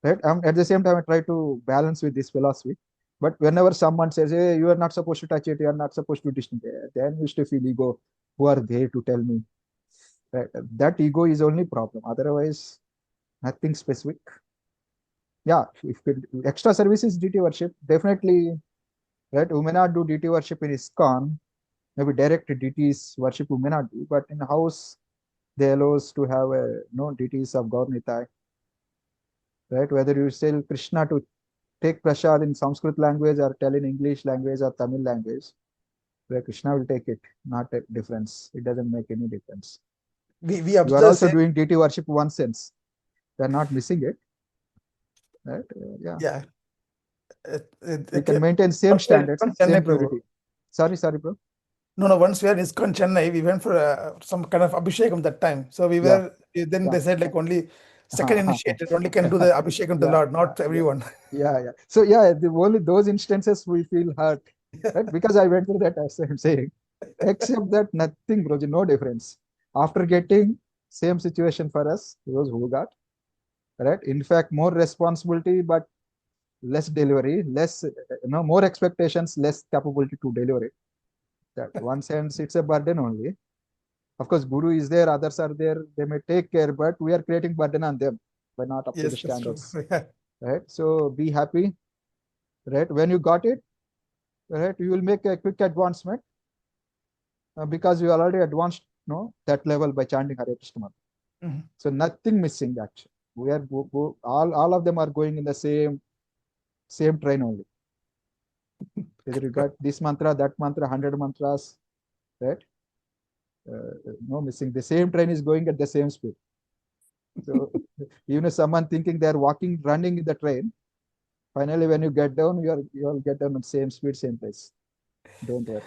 right. At the same time, I try to balance with this philosophy. But whenever someone says, "Hey, you are not supposed to touch it, you are not supposed to distinct," then used to feel ego. Who are they to tell me? Right? That ego is only problem. Otherwise, nothing specific. Yeah, if extra services deity worship, definitely, right? We may not do deity worship in ISKCON, maybe direct deities worship we may not do, but in house they allow us to have deities of Gaurnitai, right? Whether you tell Krishna to take prasad in Sanskrit language or tell in English language or Tamil language, where Krishna will take it, not a difference. It doesn't make any difference. We You are observe also same, doing deity worship one sense. We are not missing it, right? Yeah. yeah. We can maintain same standards, Chennai, same Prabhu. purity. Sorry, bro. No, once we are in ISKCON Chennai, we went for some kind of Abhishekam that time. So we were, then Yeah. they said like only second initiated only can do the Abhishekam to the Lord, not everyone. Yeah. So yeah, only those instances we feel hurt, right? Because I went through that, as I'm saying. Except that nothing, bro, no difference. After getting same situation for us, those who got, right? In fact, more responsibility, but less delivery, less, more expectations, less capability to deliver it. That one sense, it's a burden only. Of course, Guru is there, others are there, they may take care, but we are creating burden on them by not up to the Yes, that's true. standards. Yeah. Right? So be happy, right? When you got it, right, you will make a quick advancement because you already advanced, that level by chanting Hare Krishna mantra. Mhm. So nothing missing actually. We are all of them are going in the same train only. Whether you got this mantra, that mantra, 100 mantras, right? No missing. The same train is going at the same speed. So even if someone thinking they're running in the train, finally when you get down, you'll get down at same speed, same place. Don't worry.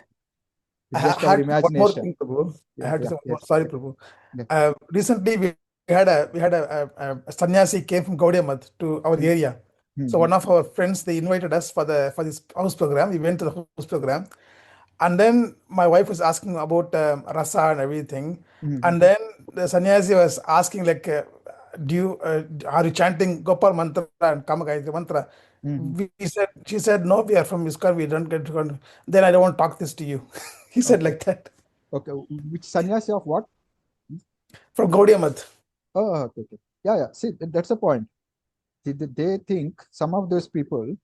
It's just our One more imagination. thing, Prabhu. I Yeah, had to yeah, say one more. yes. Sorry, Prabhu. Yeah. Recently we had a sannyasi came from Gaudiya Math to our area. So one of our friends, they invited us for this house program. We went to the house program, and then my wife was asking about rasa and everything, and then the sannyasi was asking like are you chanting Gopal mantra and Kama Gayatri mantra? She said, no, we are from ISKCON, we don't get to. Then I don't want to talk this to you. He said Okay. like that. Okay. Which sannyasi of what? From Gaudiya Math. Oh, okay. Yeah. See, that's the point. They think some of those people,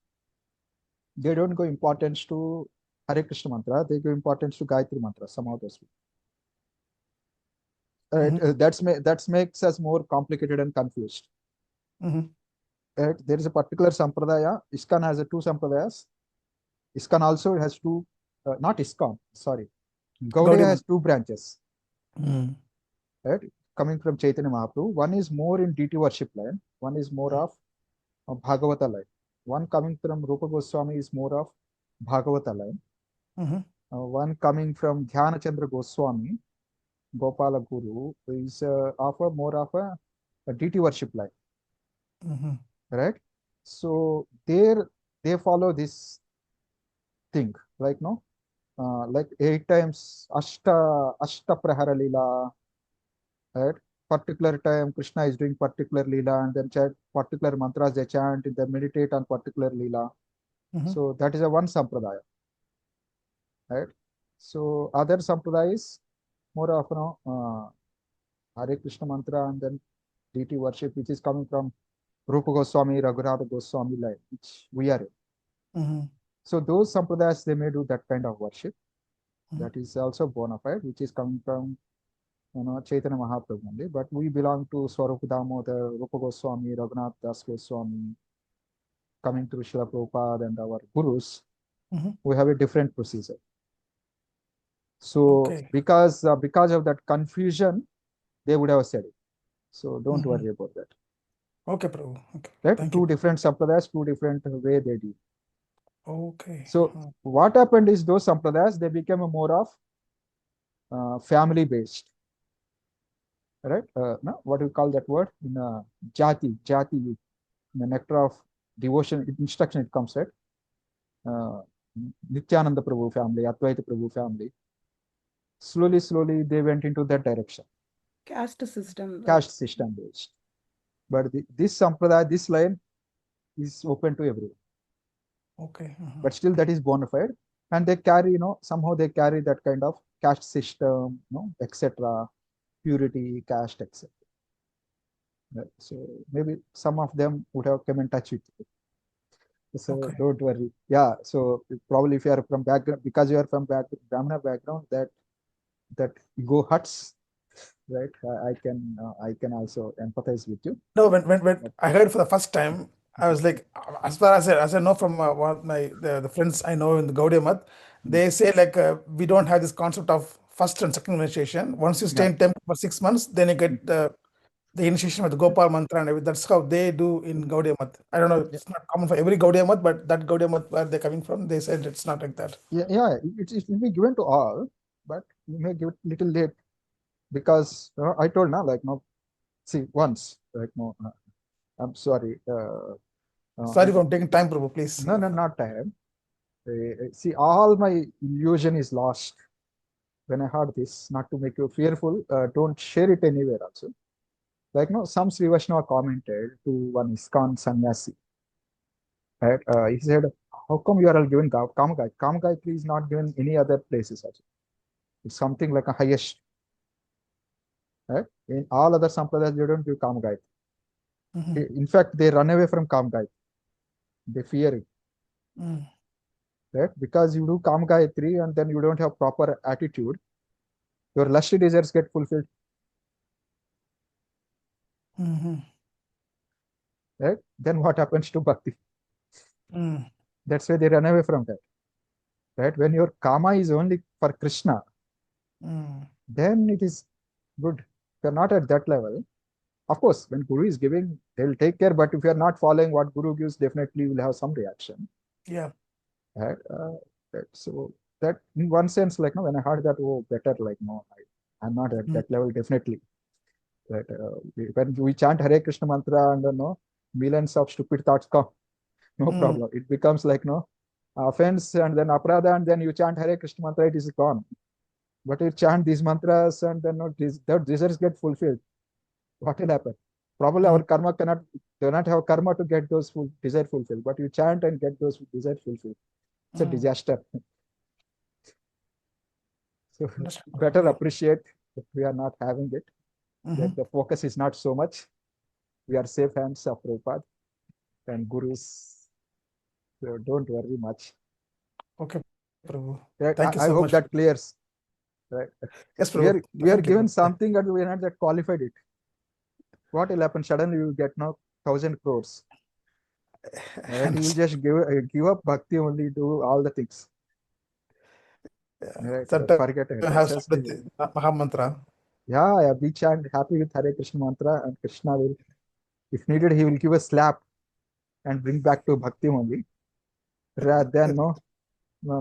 they don't go importance to Hare Krishna mantra, they give importance to Gayatri mantra, some of those people. Right? That makes us more complicated and confused. Right? There is a particular sampradaya. ISKCON has two sampradayas. ISKCON also has two, not ISKCON, sorry. Gaudiya has two branches. Right? Coming from Chaitanya Mahaprabhu. One is more in DT worship line. One is more of Bhagavata line. One coming from Rupa Goswami is more of Bhagavata line. One coming from Dhyana Chandra Goswami, Gopala Guru, is more of a DT worship line. Right? So there they follow this thing, like like 8 times Ashta Prahara Lila. Right? Particular time Krishna is doing particular lila, and then chant particular mantras they chant, and they meditate on particular lila. So that is a one sampradaya. Right? So other sampradaya is more of Hare Krishna mantra and then deity worship, which is coming from Rupa Goswami, Raghunatha Goswami line, which we are in. So those sampradayas, they may do that kind of worship. That is also bona fide, which is coming from Chaitanya Mahaprabhu only. But we belong to Swarupa Damodar, Rupa Goswami, Raghunath Das Goswami, coming through Srila Prabhupada and our gurus. We have a different procedure. So because of that confusion, they would have said it. So don't worry about that. Okay, Prabhu. Okay. Right? Thank Two you. different sampradayas, two different way they do. Okay. So what happened is those sampradayas, they became a more of family based. Right? No? What do you call that word? In jati, in the nectar of devotion, instruction it comes, right? Nityananda Prabhu family, Advaita Prabhu family. Slowly they went into that direction. Caste system. Caste system based. But this sampradaya, this line is open to everyone. Okay. But still that is bona fide. And they carry, somehow they carry that kind of caste system, etc. Purity, caste, etc. Right? So maybe some of them would have come in touch with you. So don't worry. Yeah. So probably if you are from background, because you are from Brahmana background, that ego hurts, right? I can also empathize with you. No, when I heard for the first time, I was like, as far as I know from one of the friends I know in the Gaudiya Math, they say like we don't have this concept of first and second initiation. Once you stay in temple for 6 months, then you get the initiation with the Gopal mantra and everything. That's how they do in Gaudiya Math. I don't know, it's not common for every Gaudiya Math, but that Gaudiya Math where they're coming from, they said it's not like that. Yeah, it will be given to all, but you may give it little late because I told now, like see once, like I'm sorry. Sorry for taking time, Prabhu, please. No, not time. See, all my illusion is lost when I heard this. Not to make you fearful, don't share it anywhere also. Like some Sri Vaishnava commented to one ISKCON sannyasi. Right? He said, how come you are all given Kama Gayatri? Kama Gayatri is not given any other places also. It's something like a highest. Right? In all other sampradayas, they don't give Kama Gayatri. In fact, they run away from Kama Gayatri. They fear it. Right? Because you do Kama Gayatri and then you don't have proper attitude, your lusty desires get fulfilled. Right? Then what happens to bhakti? That's why they run away from that. Right? When your Kama is only for Krishna, then it is good. If you're not at that level, of course, when Guru is giving, they'll take care. But if you're not following what Guru gives, definitely you will have some reaction. Yeah. Right? So that in one sense, like when I heard that, oh, better, like I'm not at that level, definitely. Right? When we chant Hare Krishna mantra and millions of stupid thoughts come, no problem. It becomes like offense and then aparadha, and then you chant Hare Krishna mantra, it is gone. But you chant these mantras and then these desires get fulfilled. What will happen? Probably our karma do not have karma to get those desire fulfilled, but you chant and get those desire fulfilled. It's a disaster. So better appreciate that we are not having it, that the focus is not so much. We are safe hands of Prabhupada and gurus. So don't worry much. Okay, Prabhu. Right? Thank you I so hope much. that clears. Right? Yes, We are Prabhu. given Definitely. something and we are not that qualified it. What will happen? Suddenly you get now 1,000 crores. Right? You will just give up bhakti only, do all the things. Right? Sometimes Forget it. I have Just started the Maha Mantra. yeah, be chant happy with Hare Krishna mantra, and Krishna will, if needed, he will give a slap and bring back to bhakti only, rather than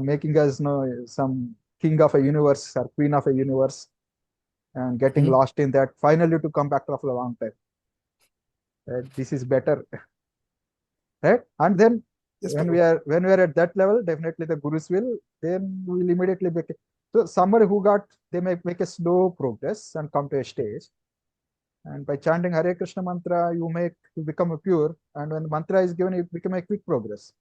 making us some king of a universe or queen of a universe and getting lost in that, finally to come back after a long time. Right? This is better. Right? And then Yes, when Prabhu. we are at that level, definitely the gurus will, then we will immediately make it. So somebody who they may make a slow progress and come to a stage. And by chanting Hare Krishna mantra, you become a pure. And when mantra is given, you become a quick progress.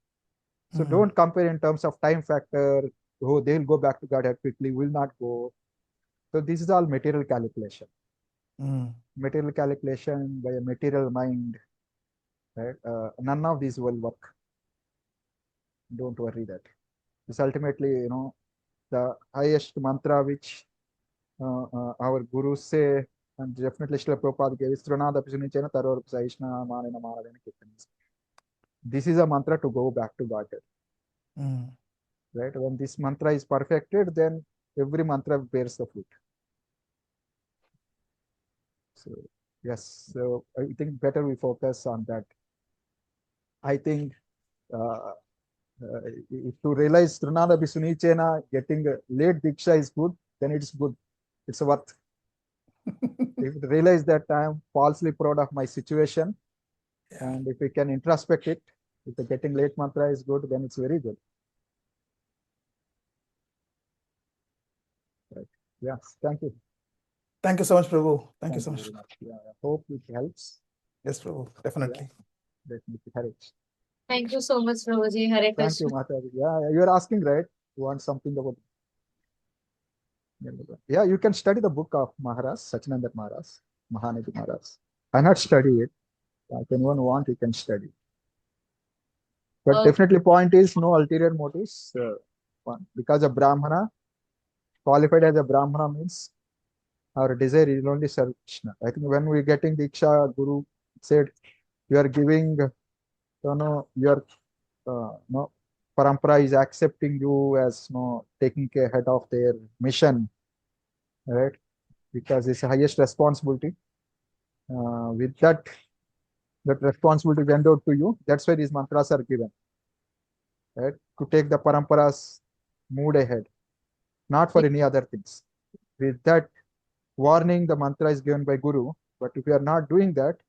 So don't compare in terms of time factor. Oh, they'll go back to Godhead quickly, will not go. So this is all material calculation. Material calculation by a material mind. Right? None of these will work. Don't worry that. It's ultimately, the highest mantra which our gurus say, and definitely Srila Prabhupada gave, is Trunada Pisunichena Taror Saishna Manina Maradena Kirtanis. This is a mantra to go back to Godhead. Right? When this mantra is perfected, then every mantra bears the fruit. So yes, so I think better we focus on that. I think to realize Trunada Pisunichena, getting a late Diksha is good, then it's good. It's worth. If you realize that I am falsely proud of my situation, and if we can introspect it, if the getting late mantra is good, then it's very good. Right. Yes, thank you. Thank you so much, Prabhu. Thank you so much. Very much. Yeah, I hope it helps. Yes, Prabhu. Definitely. Definitely, Hare. Thank you so much, Prabhuji. Hare Thank you, Krishna. Mataji. Yeah, you are asking, right? You want something about. Yeah, you can study the book of Maharaj, Sachinanda Maharaj, Mahanidhi Maharaj. I not study it. If anyone want, you can study. But Okay. definitely point is no ulterior motives. Because a Brahmana, qualified as a Brahmana means our desire is only serve Krishna. I think when we getting Diksha, Guru said, you are giving, your parampara is accepting you as taking ahead of their mission, right? Because it's the highest responsibility. With that responsibility went out to you. That's why these mantras are given, right? To take the paramparas mood ahead, not for any other things. With that warning, the mantra is given by Guru. But if you are not doing that,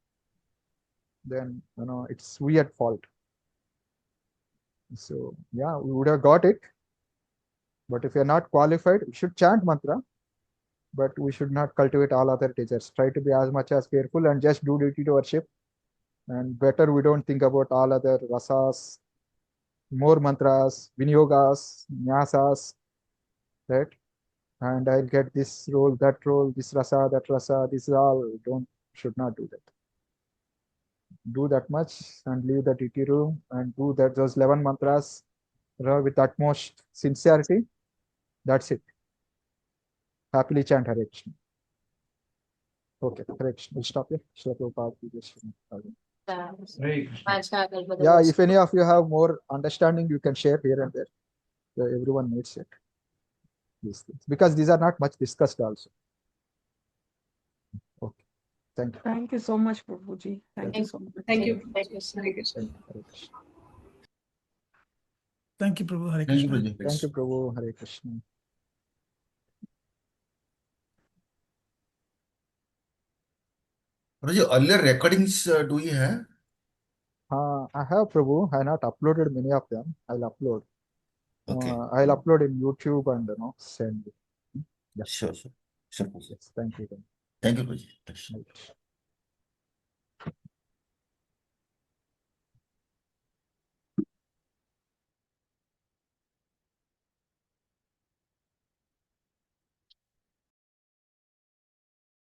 then it's we at fault. So yeah, we would have got it. But if you are not qualified, we should chant mantra, but we should not cultivate all other desires. Try to be as much as careful and just do duty to worship. And better we don't think about all other rasas, more mantras, vinyogas, nyasas, right? And I'll get this role, this rasa, that rasa, this is all. Should not do that. Do that much and leave the DT room and do those 11 mantras with utmost sincerity. That's it. Happily chant Hare Krishna. Okay, Hare Krishna. We'll stop here. Yeah, if any of you have more understanding, you can share here and there. Everyone needs it. These things. Because these are not much discussed also. Okay. Thank you. Thank you so much, Prabhuji. Thank you so much. Thank you. Thank you. Hare Krishna. Hare Krishna. Thank you, Prabhu. Hare Thank you, Krishna. Prabhu. Thank you, Prabhu. Hare Krishna. Prabhu, earlier recordings do you have? I have, Prabhu. I have not uploaded many of them. I'll upload. Okay. I'll upload in YouTube and send. Yeah. Sure. Yes, thank you. Thank you, Prabhu. Right.